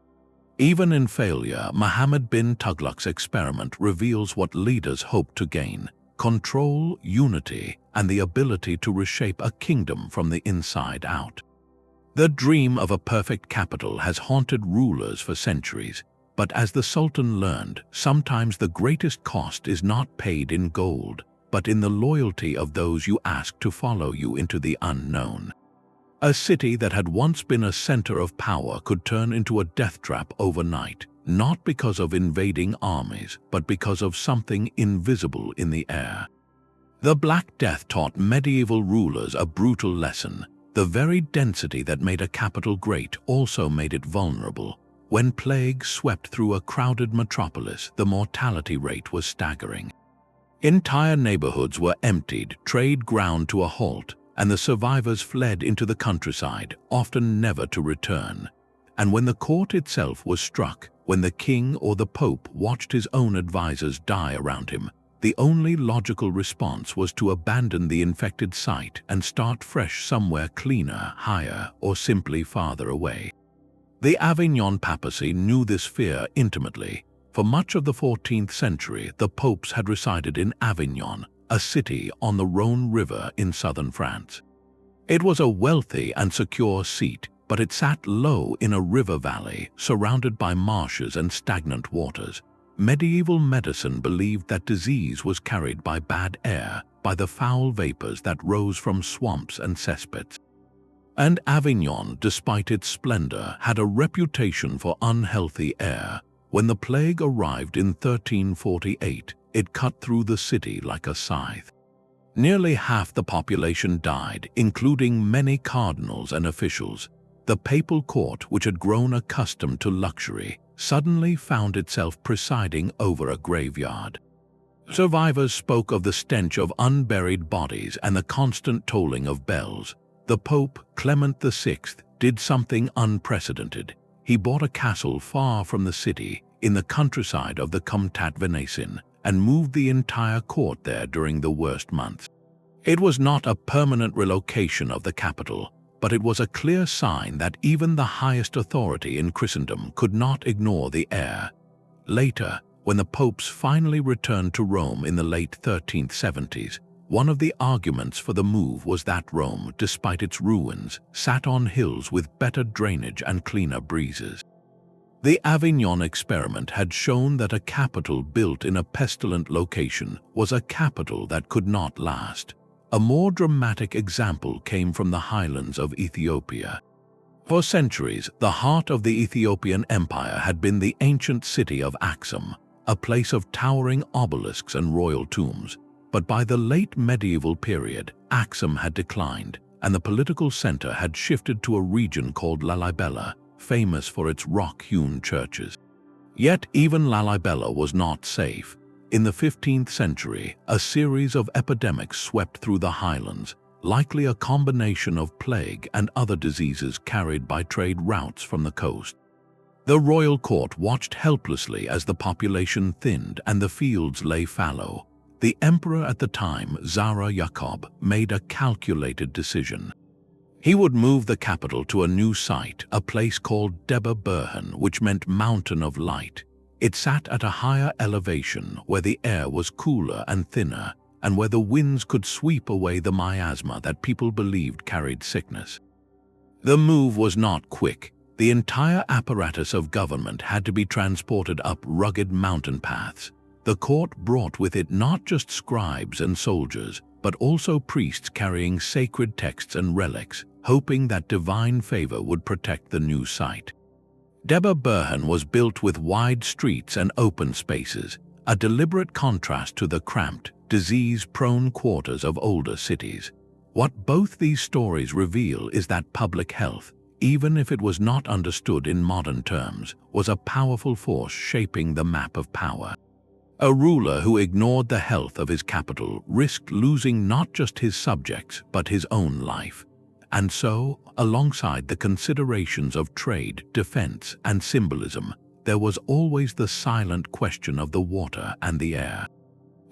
Even in failure, Muhammad bin Tughluq's experiment reveals what leaders hope to gain: control, unity, and the ability to reshape a kingdom from the inside out. The dream of a perfect capital has haunted rulers for centuries, but as the Sultan learned, sometimes the greatest cost is not paid in gold, but in the loyalty of those you ask to follow you into the unknown. A city that had once been a center of power could turn into a death trap overnight. not because of invading armies, but because of something invisible in the air. The Black Death taught medieval rulers a brutal lesson. The very density that made a capital great also made it vulnerable. When plague swept through a crowded metropolis, the mortality rate was staggering. Entire neighborhoods were emptied, trade ground to a halt, and the survivors fled into the countryside, often never to return. And when the court itself was struck, when the king or the pope watched his own advisors die around him, the only logical response was to abandon the infected site and start fresh somewhere cleaner, higher, or simply farther away. The Avignon papacy knew this fear intimately. For much of the 14th century, the popes had resided in Avignon, a city on the Rhône River in southern France. It was a wealthy and secure seat, but it sat low in a river valley surrounded by marshes and stagnant waters. Medieval medicine believed that disease was carried by bad air, by the foul vapors that rose from swamps and cesspits. And Avignon, despite its splendor, had a reputation for unhealthy air. When the plague arrived in 1348, it cut through the city like a scythe. Nearly half the population died, including many cardinals and officials. The papal court, which had grown accustomed to luxury, suddenly found itself presiding over a graveyard. Survivors spoke of the stench of unburied bodies and the constant tolling of bells. The Pope, Clement VI, did something unprecedented. He bought a castle far from the city, in the countryside of the Comtat Venaissin, and moved the entire court there during the worst months. It was not a permanent relocation of the capital, but it was a clear sign that even the highest authority in Christendom could not ignore the air. Later, when the popes finally returned to Rome in the late 1370s, one of the arguments for the move was that Rome, despite its ruins, sat on hills with better drainage and cleaner breezes. The Avignon experiment had shown that a capital built in a pestilent location was a capital that could not last. A more dramatic example came from the highlands of Ethiopia. For centuries, the heart of the Ethiopian Empire had been the ancient city of Aksum, a place of towering obelisks and royal tombs. But by the late medieval period, Aksum had declined, and the political center had shifted to a region called Lalibela, famous for its rock-hewn churches. Yet even Lalibela was not safe. In the 15th century, a series of epidemics swept through the highlands, likely a combination of plague and other diseases carried by trade routes from the coast. The royal court watched helplessly as the population thinned and the fields lay fallow. The emperor at the time, Zara Yacob, made a calculated decision. He would move the capital to a new site, a place called Deba Burhan, which meant mountain of light. It sat at a higher elevation where the air was cooler and thinner, and where the winds could sweep away the miasma that people believed carried sickness. The move was not quick. The entire apparatus of government had to be transported up rugged mountain paths. The court brought with it not just scribes and soldiers, but also priests carrying sacred texts and relics, hoping that divine favor would protect the new site. Deba Burhan was built with wide streets and open spaces, a deliberate contrast to the cramped, disease-prone quarters of older cities. What both these stories reveal is that public health, even if it was not understood in modern terms, was a powerful force shaping the map of power. A ruler who ignored the health of his capital risked losing not just his subjects, but his own life. And so, alongside the considerations of trade, defense, and symbolism, there was always the silent question of the water and the air.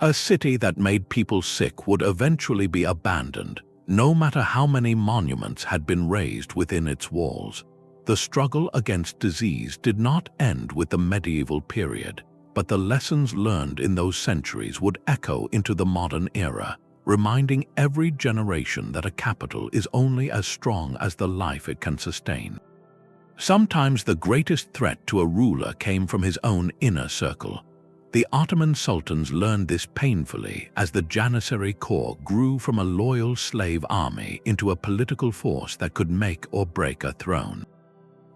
A city that made people sick would eventually be abandoned, no matter how many monuments had been raised within its walls. The struggle against disease did not end with the medieval period, but the lessons learned in those centuries would echo into the modern era, reminding every generation that a capital is only as strong as the life it can sustain. Sometimes the greatest threat to a ruler came from his own inner circle. The Ottoman sultans learned this painfully as the Janissary Corps grew from a loyal slave army into a political force that could make or break a throne.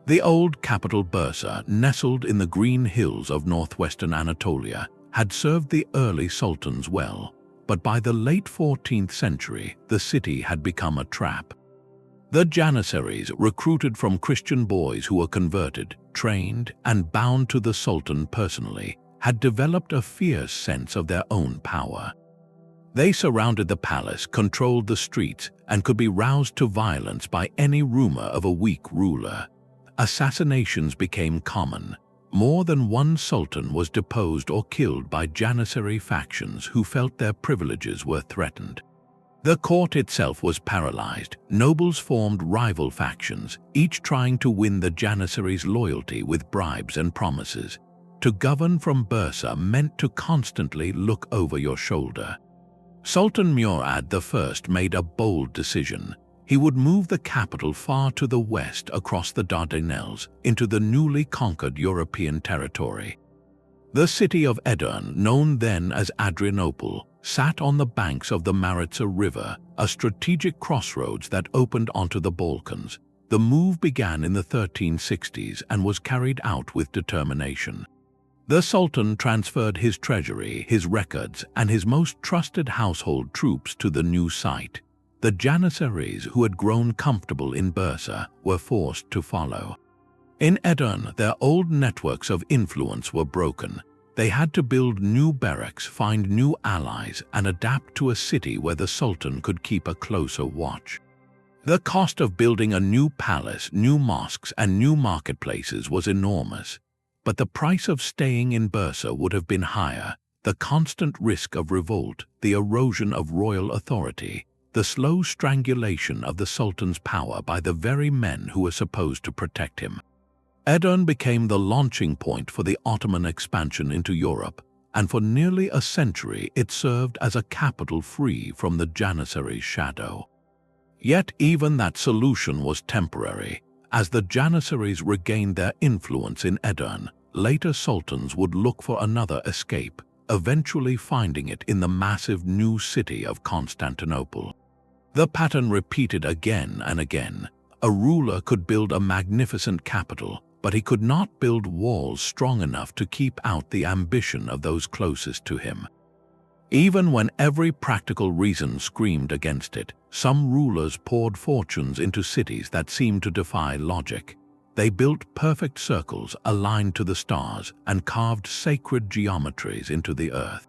The old capital Bursa, nestled in the green hills of northwestern Anatolia, had served the early sultans well, but by the late 14th century, the city had become a trap. The Janissaries, recruited from Christian boys who were converted, trained, and bound to the sultan personally, had developed a fierce sense of their own power. They surrounded the palace, controlled the streets, and could be roused to violence by any rumor of a weak ruler. Assassinations became common. More than one sultan was deposed or killed by Janissary factions who felt their privileges were threatened. The court itself was paralyzed. Nobles formed rival factions, each trying to win the Janissaries' loyalty with bribes and promises. To govern from Bursa meant to constantly look over your shoulder. Sultan Murad I made a bold decision. He would move the capital far to the west across the Dardanelles into the newly conquered European territory. The city of Edirne, known then as Adrianople, sat on the banks of the Maritsa River, a strategic crossroads that opened onto the Balkans. The move began in the 1360s and was carried out with determination. The Sultan transferred his treasury, his records, and his most trusted household troops to the new site. The Janissaries, who had grown comfortable in Bursa, were forced to follow. In Edirne, their old networks of influence were broken. They had to build new barracks, find new allies, and adapt to a city where the Sultan could keep a closer watch. The cost of building a new palace, new mosques, and new marketplaces was enormous. But the price of staying in Bursa would have been higher: the constant risk of revolt, the erosion of royal authority, the slow strangulation of the Sultan's power by the very men who were supposed to protect him. Edirne became the launching point for the Ottoman expansion into Europe, and for nearly a century it served as a capital free from the Janissaries' shadow. Yet even that solution was temporary. As the Janissaries regained their influence in Edirne, later sultans would look for another escape, eventually finding it in the massive new city of Constantinople. The pattern repeated again and again. A ruler could build a magnificent capital, but he could not build walls strong enough to keep out the ambition of those closest to him. Even when every practical reason screamed against it, some rulers poured fortunes into cities that seemed to defy logic. They built perfect circles aligned to the stars and carved sacred geometries into the earth.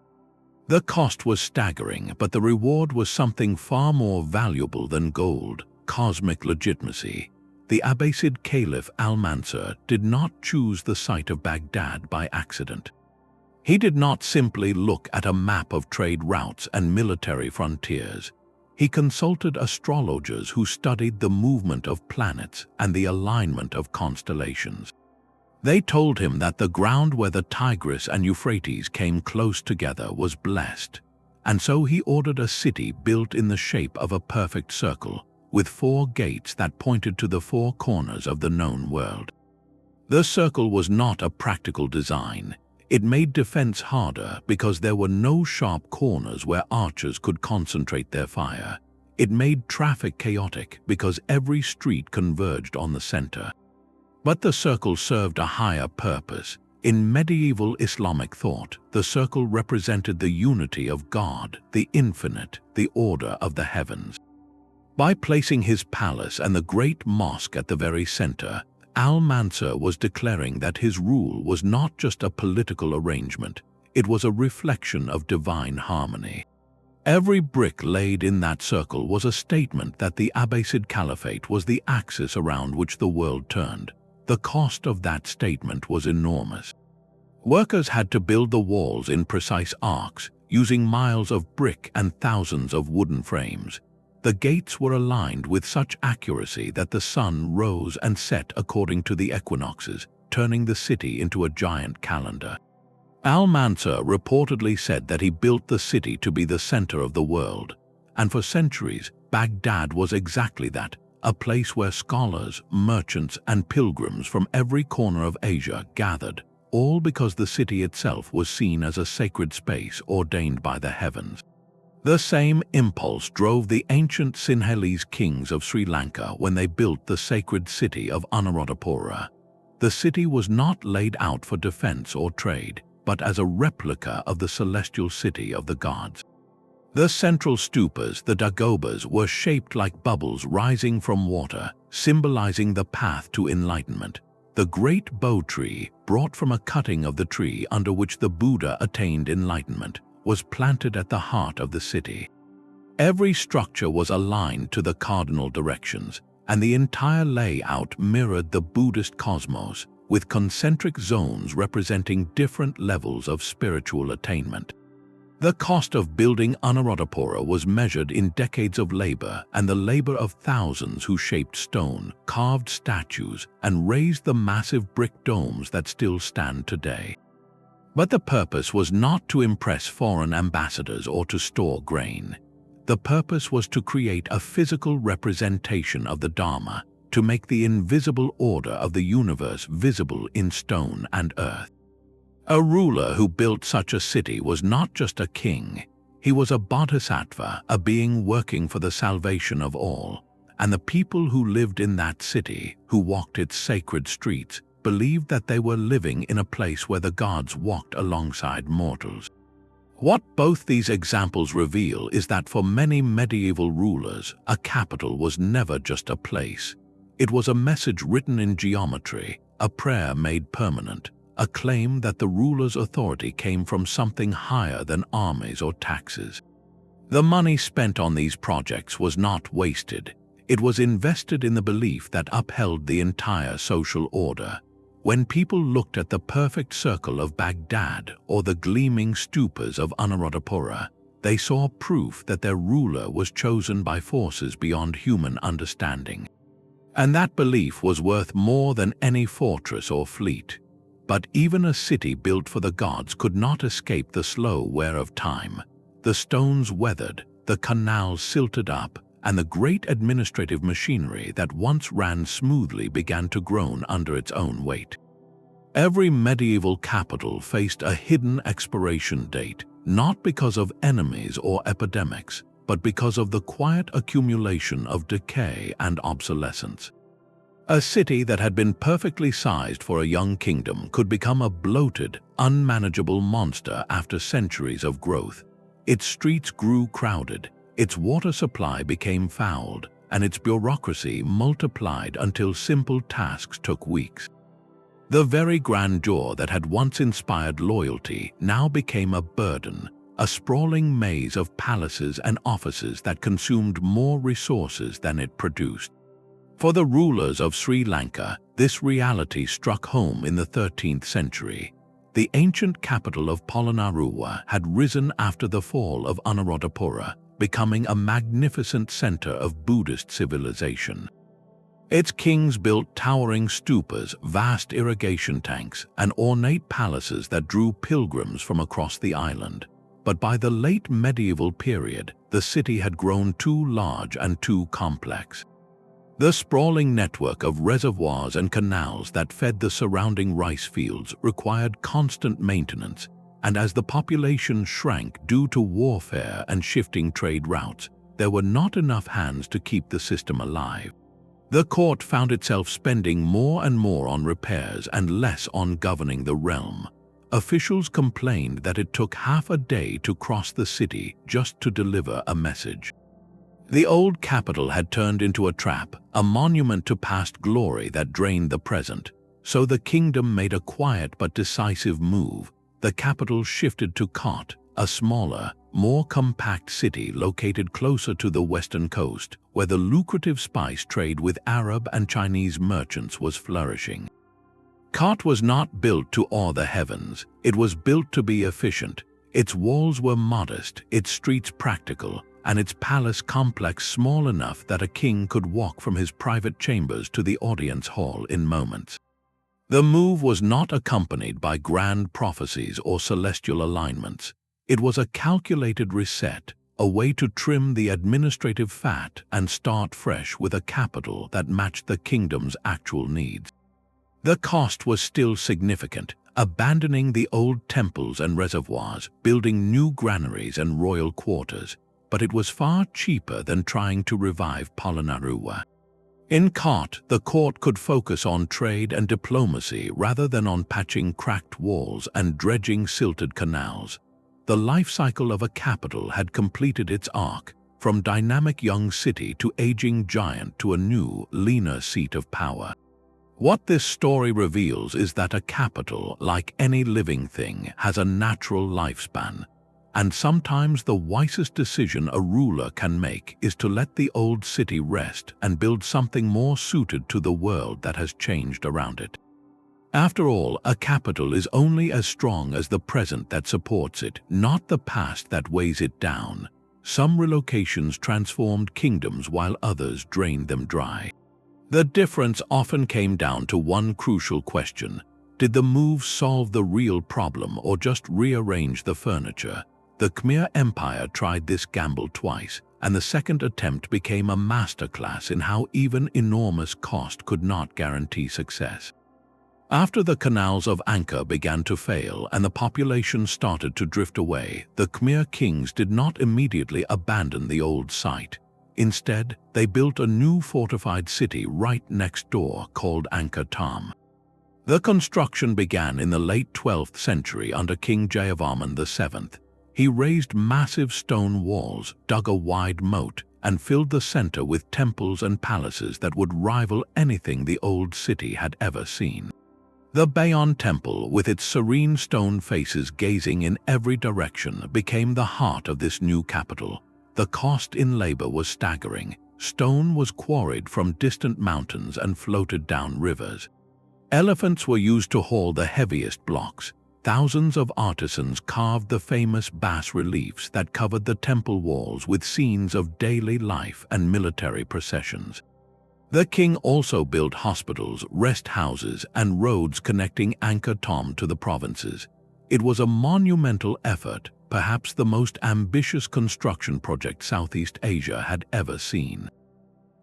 The cost was staggering, but the reward was something far more valuable than gold: cosmic legitimacy. The Abbasid Caliph Al-Mansur did not choose the site of Baghdad by accident. He did not simply look at a map of trade routes and military frontiers. He consulted astrologers who studied the movement of planets and the alignment of constellations. They told him that the ground where the Tigris and Euphrates came close together was blessed, and so he ordered a city built in the shape of a perfect circle, with 4 gates that pointed to the 4 corners of the known world. The circle was not a practical design. It made defense harder because there were no sharp corners where archers could concentrate their fire. It made traffic chaotic because every street converged on the center. But the circle served a higher purpose. In medieval Islamic thought, the circle represented the unity of God, the infinite, the order of the heavens. By placing his palace and the great mosque at the very center, Al-Mansur was declaring that his rule was not just a political arrangement, it was a reflection of divine harmony. Every brick laid in that circle was a statement that the Abbasid Caliphate was the axis around which the world turned. The cost of that statement was enormous. Workers had to build the walls in precise arcs, using miles of brick and thousands of wooden frames. The gates were aligned with such accuracy that the sun rose and set according to the equinoxes, turning the city into a giant calendar. Al-Mansur reportedly said that he built the city to be the center of the world, and for centuries, Baghdad was exactly that, a place where scholars, merchants, and pilgrims from every corner of Asia gathered, all because the city itself was seen as a sacred space ordained by the heavens. The same impulse drove the ancient Sinhalese kings of Sri Lanka when they built the sacred city of Anuradhapura. The city was not laid out for defense or trade, but as a replica of the celestial city of the gods. The central stupas, the dagobas, were shaped like bubbles rising from water, symbolizing the path to enlightenment. The great bow tree, brought from a cutting of the tree under which the Buddha attained enlightenment, was planted at the heart of the city. Every structure was aligned to the cardinal directions, and the entire layout mirrored the Buddhist cosmos, with concentric zones representing different levels of spiritual attainment. The cost of building Anuradhapura was measured in decades of labor and the labor of thousands who shaped stone, carved statues, and raised the massive brick domes that still stand today. But the purpose was not to impress foreign ambassadors or to store grain. The purpose was to create a physical representation of the Dharma, to make the invisible order of the universe visible in stone and earth. A ruler who built such a city was not just a king. He was a bodhisattva, a being working for the salvation of all. And the people who lived in that city, who walked its sacred streets, believed that they were living in a place where the gods walked alongside mortals. What both these examples reveal is that for many medieval rulers, a capital was never just a place. It was a message written in geometry, a prayer made permanent, a claim that the ruler's authority came from something higher than armies or taxes. The money spent on these projects was not wasted. It was invested in the belief that upheld the entire social order. When people looked at the perfect circle of Baghdad or the gleaming stupas of Anuradhapura, they saw proof that their ruler was chosen by forces beyond human understanding. And that belief was worth more than any fortress or fleet. But even a city built for the gods could not escape the slow wear of time. The stones weathered, the canals silted up, and the great administrative machinery that once ran smoothly began to groan under its own weight. Every medieval capital faced a hidden expiration date, not because of enemies or epidemics, but because of the quiet accumulation of decay and obsolescence. A city that had been perfectly sized for a young kingdom could become a bloated, unmanageable monster after centuries of growth. Its streets grew crowded, its water supply became fouled, and its bureaucracy multiplied until simple tasks took weeks. The very grandeur that had once inspired loyalty now became a burden, a sprawling maze of palaces and offices that consumed more resources than it produced. For the rulers of Sri Lanka, this reality struck home in the 13th century. The ancient capital of Polonnaruwa had risen after the fall of Anuradhapura, becoming a magnificent center of Buddhist civilization. Its kings built towering stupas, vast irrigation tanks, and ornate palaces that drew pilgrims from across the island. But by the late medieval period, the city had grown too large and too complex. The sprawling network of reservoirs and canals that fed the surrounding rice fields required constant maintenance, and as the population shrank due to warfare and shifting trade routes, there were not enough hands to keep the system alive. The court found itself spending more and more on repairs and less on governing the realm. Officials complained that it took half a day to cross the city just to deliver a message. The old capital had turned into a trap, a monument to past glory that drained the present. So the kingdom made a quiet but decisive move. The capital shifted to Kot, a smaller, more compact city located closer to the western coast, where the lucrative spice trade with Arab and Chinese merchants was flourishing. Kot was not built to awe the heavens, it was built to be efficient. Its walls were modest, its streets practical, and its palace complex small enough that a king could walk from his private chambers to the audience hall in moments. The move was not accompanied by grand prophecies or celestial alignments. It was a calculated reset, a way to trim the administrative fat and start fresh with a capital that matched the kingdom's actual needs. The cost was still significant, abandoning the old temples and reservoirs, building new granaries and royal quarters. but it was far cheaper than trying to revive Polonnaruwa. In Kot, the court could focus on trade and diplomacy rather than on patching cracked walls and dredging silted canals. The life cycle of a capital had completed its arc, from dynamic young city to aging giant to a new, leaner seat of power. What this story reveals is that a capital, like any living thing, has a natural lifespan. And sometimes the wisest decision a ruler can make is to let the old city rest and build something more suited to the world that has changed around it. After all, a capital is only as strong as the present that supports it, not the past that weighs it down. Some relocations transformed kingdoms while others drained them dry. The difference often came down to one crucial question: did the move solve the real problem or just rearrange the furniture? The Khmer Empire tried this gamble twice, and the second attempt became a masterclass in how even enormous cost could not guarantee success. After the canals of Angkor began to fail and the population started to drift away, the Khmer kings did not immediately abandon the old site. Instead, they built a new fortified city right next door called Angkor Thom. The construction began in the late 12th century under King Jayavarman VII. He raised massive stone walls, dug a wide moat, and filled the center with temples and palaces that would rival anything the old city had ever seen. The Bayon Temple, with its serene stone faces gazing in every direction, became the heart of this new capital. The cost in labor was staggering. Stone was quarried from distant mountains and floated down rivers. Elephants were used to haul the heaviest blocks. Thousands of artisans carved the famous bas-reliefs that covered the temple walls with scenes of daily life and military processions. The king also built hospitals, rest houses, and roads connecting Angkor Thom to the provinces. It was a monumental effort, perhaps the most ambitious construction project Southeast Asia had ever seen.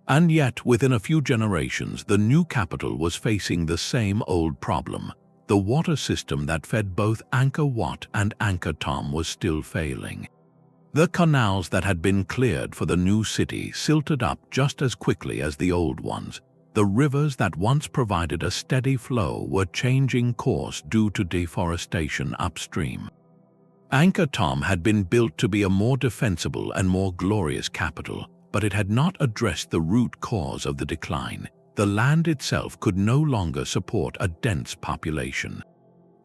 And yet, within a few generations, the new capital was facing the same old problem. The water system that fed both Angkor Wat and Angkor Thom was still failing. The canals that had been cleared for the new city silted up just as quickly as the old ones. The rivers that once provided a steady flow were changing course due to deforestation upstream. Angkor Thom had been built to be a more defensible and more glorious capital, but it had not addressed the root cause of the decline. The land itself could no longer support a dense population.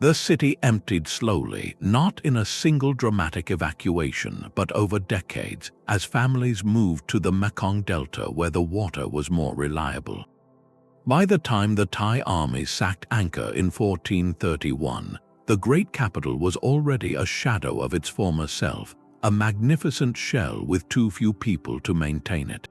The city emptied slowly, not in a single dramatic evacuation, but over decades, as families moved to the Mekong Delta where the water was more reliable. By the time the Thai armies sacked Angkor in 1431, the great capital was already a shadow of its former self, a magnificent shell with too few people to maintain it.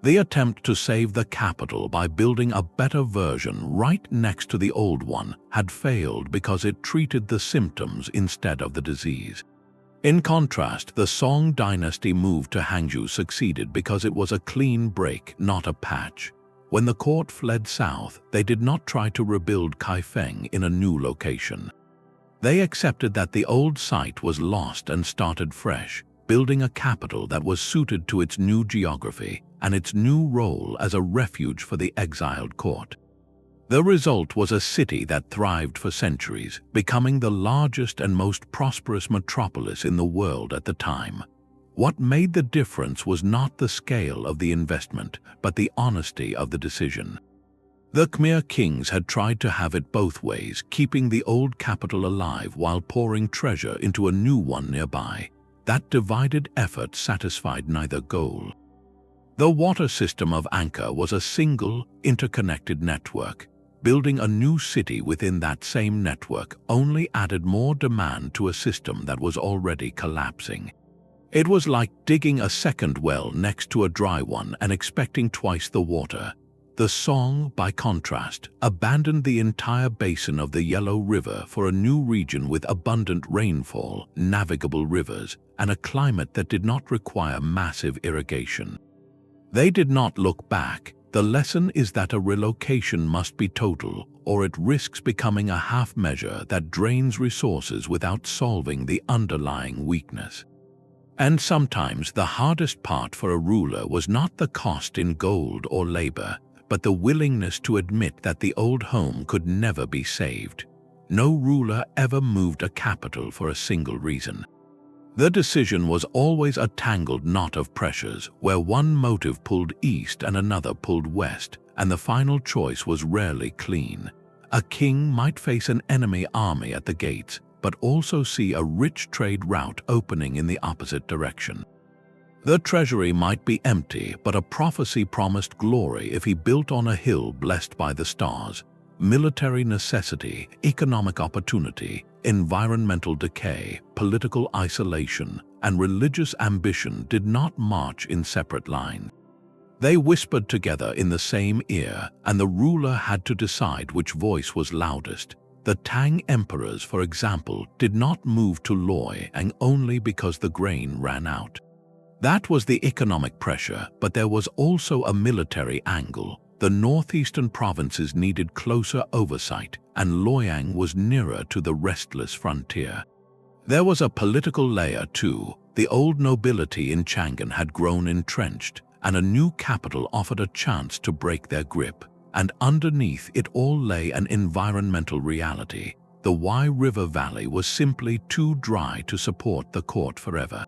The attempt to save the capital by building a better version right next to the old one had failed because it treated the symptoms instead of the disease. In contrast, the Song dynasty move to Hangzhou succeeded because it was a clean break, not a patch. When the court fled south, they did not try to rebuild Kaifeng in a new location. They accepted that the old site was lost and started fresh, building a capital that was suited to its new geography and its new role as a refuge for the exiled court. The result was a city that thrived for centuries, becoming the largest and most prosperous metropolis in the world at the time. What made the difference was not the scale of the investment, but the honesty of the decision. The Khmer kings had tried to have it both ways, keeping the old capital alive while pouring treasure into a new one nearby. That divided effort satisfied neither goal. The water system of Angkor was a single, interconnected network. Building a new city within that same network only added more demand to a system that was already collapsing. It was like digging a second well next to a dry one and expecting twice the water. The Song, by contrast, abandoned the entire basin of the Yellow River for a new region with abundant rainfall, navigable rivers, and a climate that did not require massive irrigation. They did not look back. The lesson is that a relocation must be total, or it risks becoming a half measure that drains resources without solving the underlying weakness. And sometimes the hardest part for a ruler was not the cost in gold or labor, but the willingness to admit that the old home could never be saved. No ruler ever moved a capital for a single reason. The decision was always a tangled knot of pressures, where one motive pulled east and another pulled west, and the final choice was rarely clean. A king might face an enemy army at the gates, but also see a rich trade route opening in the opposite direction. The treasury might be empty, but a prophecy promised glory if he built on a hill blessed by the stars. Military necessity, economic opportunity, environmental decay, political isolation, and religious ambition did not march in separate lines. They whispered together in the same ear, and the ruler had to decide which voice was loudest. The Tang emperors, for example, did not move to Luoyang only because the grain ran out. That was the economic pressure, but there was also a military angle. The northeastern provinces needed closer oversight, and Luoyang was nearer to the restless frontier. There was a political layer too. The old nobility in Chang'an had grown entrenched, and a new capital offered a chance to break their grip. And underneath it all lay an environmental reality. The Wai River Valley was simply too dry to support the court forever.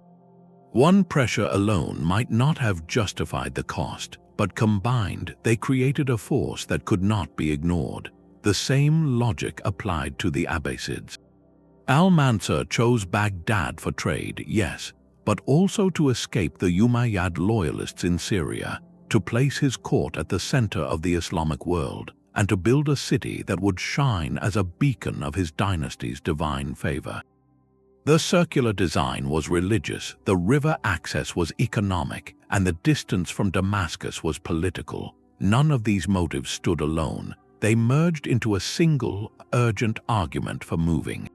One pressure alone might not have justified the cost, but combined they created a force that could not be ignored. The same logic applied to the Abbasids. Al-Mansur chose Baghdad for trade, yes, but also to escape the Umayyad loyalists in Syria, to place his court at the center of the Islamic world, and to build a city that would shine as a beacon of his dynasty's divine favor. The circular design was religious, the river access was economic, and the distance from Damascus was political. None of these motives stood alone. They merged into a single, urgent argument for moving.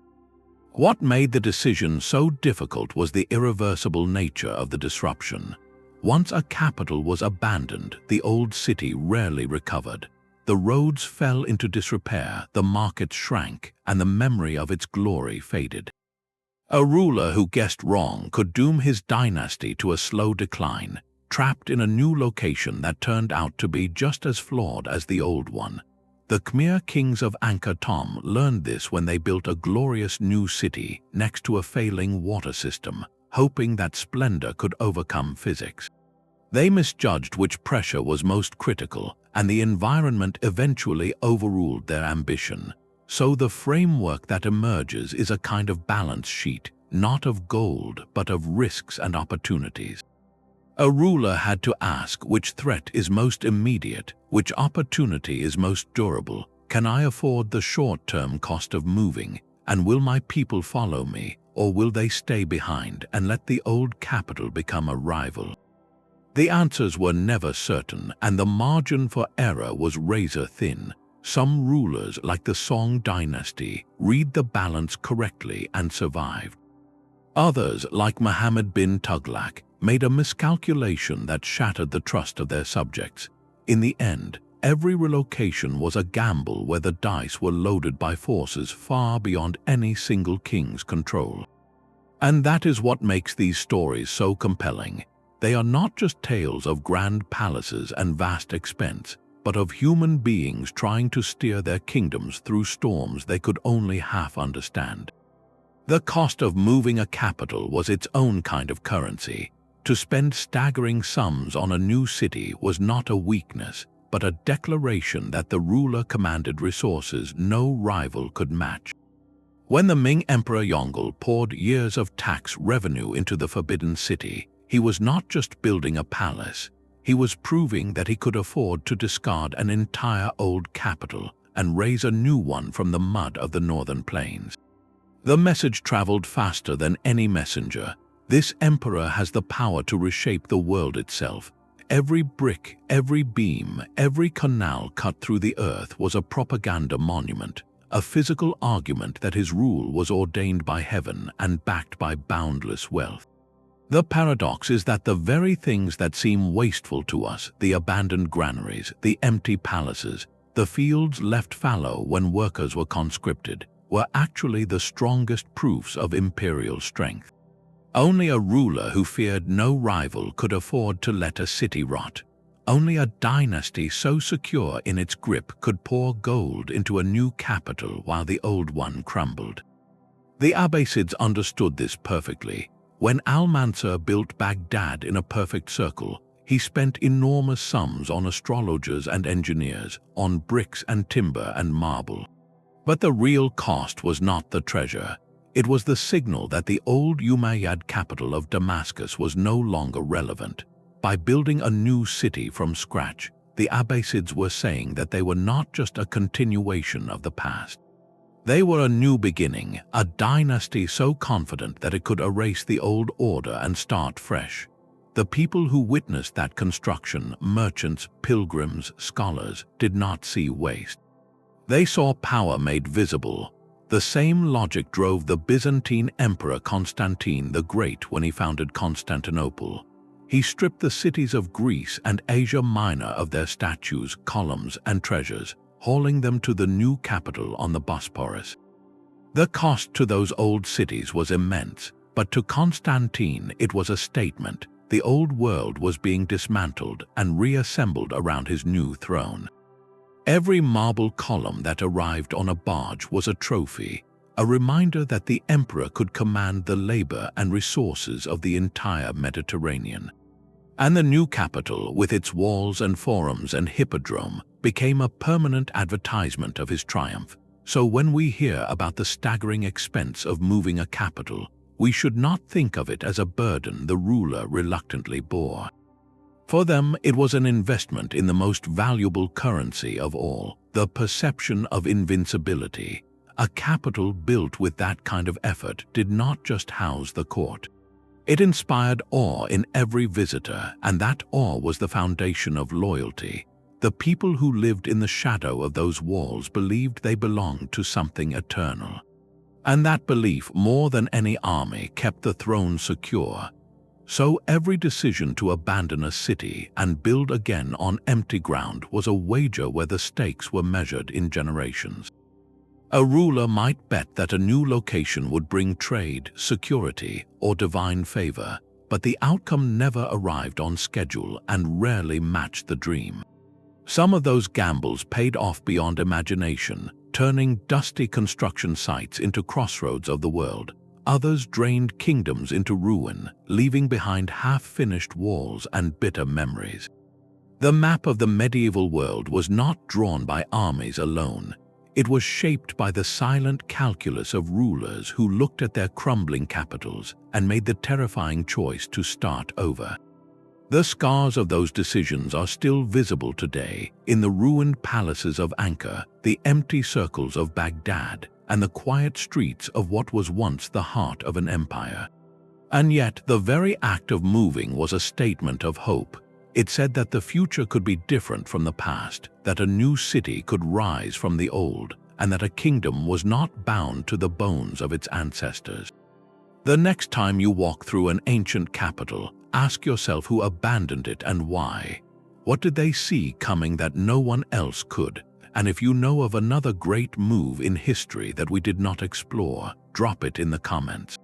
What made the decision so difficult was the irreversible nature of the disruption. Once a capital was abandoned, the old city rarely recovered. The roads fell into disrepair, the markets shrank, and the memory of its glory faded. A ruler who guessed wrong could doom his dynasty to a slow decline, trapped in a new location that turned out to be just as flawed as the old one. The Khmer kings of Angkor Thom learned this when they built a glorious new city next to a failing water system, hoping that splendor could overcome physics. They misjudged which pressure was most critical, and the environment eventually overruled their ambition. So the framework that emerges is a kind of balance sheet, not of gold, but of risks and opportunities. A ruler had to ask which threat is most immediate, which opportunity is most durable. Can I afford the short-term cost of moving, and will my people follow me, or will they stay behind and let the old capital become a rival? The answers were never certain, and the margin for error was razor-thin. Some rulers, like the Song dynasty, read the balance correctly and survived. Others, like Muhammad bin Tughluq, made a miscalculation that shattered the trust of their subjects. In the end, every relocation was a gamble where the dice were loaded by forces far beyond any single king's control. And that is what makes these stories so compelling. They are not just tales of grand palaces and vast expense, but of human beings trying to steer their kingdoms through storms they could only half understand. The cost of moving a capital was its own kind of currency. To spend staggering sums on a new city was not a weakness, but a declaration that the ruler commanded resources no rival could match. When the Ming Emperor Yongle poured years of tax revenue into the Forbidden City, he was not just building a palace. He was proving that he could afford to discard an entire old capital and raise a new one from the mud of the northern plains. The message traveled faster than any messenger. This emperor has the power to reshape the world itself. Every brick, every beam, every canal cut through the earth was a propaganda monument, a physical argument that his rule was ordained by heaven and backed by boundless wealth. The paradox is that the very things that seem wasteful to us, the abandoned granaries, the empty palaces, the fields left fallow when workers were conscripted, were actually the strongest proofs of imperial strength. Only a ruler who feared no rival could afford to let a city rot. Only a dynasty so secure in its grip could pour gold into a new capital while the old one crumbled. The Abbasids understood this perfectly. When Al-Mansur built Baghdad in a perfect circle, he spent enormous sums on astrologers and engineers, on bricks and timber and marble. But the real cost was not the treasure. It was the signal that the old Umayyad capital of Damascus was no longer relevant. By building a new city from scratch, the Abbasids were saying that they were not just a continuation of the past. They were a new beginning, a dynasty so confident that it could erase the old order and start fresh. The people who witnessed that construction, merchants, pilgrims, scholars, did not see waste. They saw power made visible. The same logic drove the Byzantine Emperor Constantine the Great when he founded Constantinople. He stripped the cities of Greece and Asia Minor of their statues, columns, and treasures, hauling them to the new capital on the Bosporus. The cost to those old cities was immense, but to Constantine it was a statement. The old world was being dismantled and reassembled around his new throne. Every marble column that arrived on a barge was a trophy, a reminder that the emperor could command the labor and resources of the entire Mediterranean. And the new capital, with its walls and forums and hippodrome, became a permanent advertisement of his triumph. So when we hear about the staggering expense of moving a capital, we should not think of it as a burden the ruler reluctantly bore. For them, it was an investment in the most valuable currency of all, the perception of invincibility. A capital built with that kind of effort did not just house the court. It inspired awe in every visitor, and that awe was the foundation of loyalty. The people who lived in the shadow of those walls believed they belonged to something eternal. And that belief, more than any army, kept the throne secure. So every decision to abandon a city and build again on empty ground was a wager where the stakes were measured in generations. A ruler might bet that a new location would bring trade, security, or divine favor, but the outcome never arrived on schedule and rarely matched the dream. Some of those gambles paid off beyond imagination, turning dusty construction sites into crossroads of the world. Others drained kingdoms into ruin, leaving behind half-finished walls and bitter memories. The map of the medieval world was not drawn by armies alone. It was shaped by the silent calculus of rulers who looked at their crumbling capitals and made the terrifying choice to start over. The scars of those decisions are still visible today in the ruined palaces of Angkor, the empty circles of Baghdad, and the quiet streets of what was once the heart of an empire. And yet, the very act of moving was a statement of hope. It said that the future could be different from the past, that a new city could rise from the old, and that a kingdom was not bound to the bones of its ancestors. The next time you walk through an ancient capital, ask yourself who abandoned it and why. What did they see coming that no one else could? And if you know of another great move in history that we did not explore, drop it in the comments.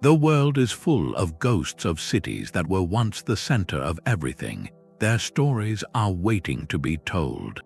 The world is full of ghosts of cities that were once the center of everything. Their stories are waiting to be told.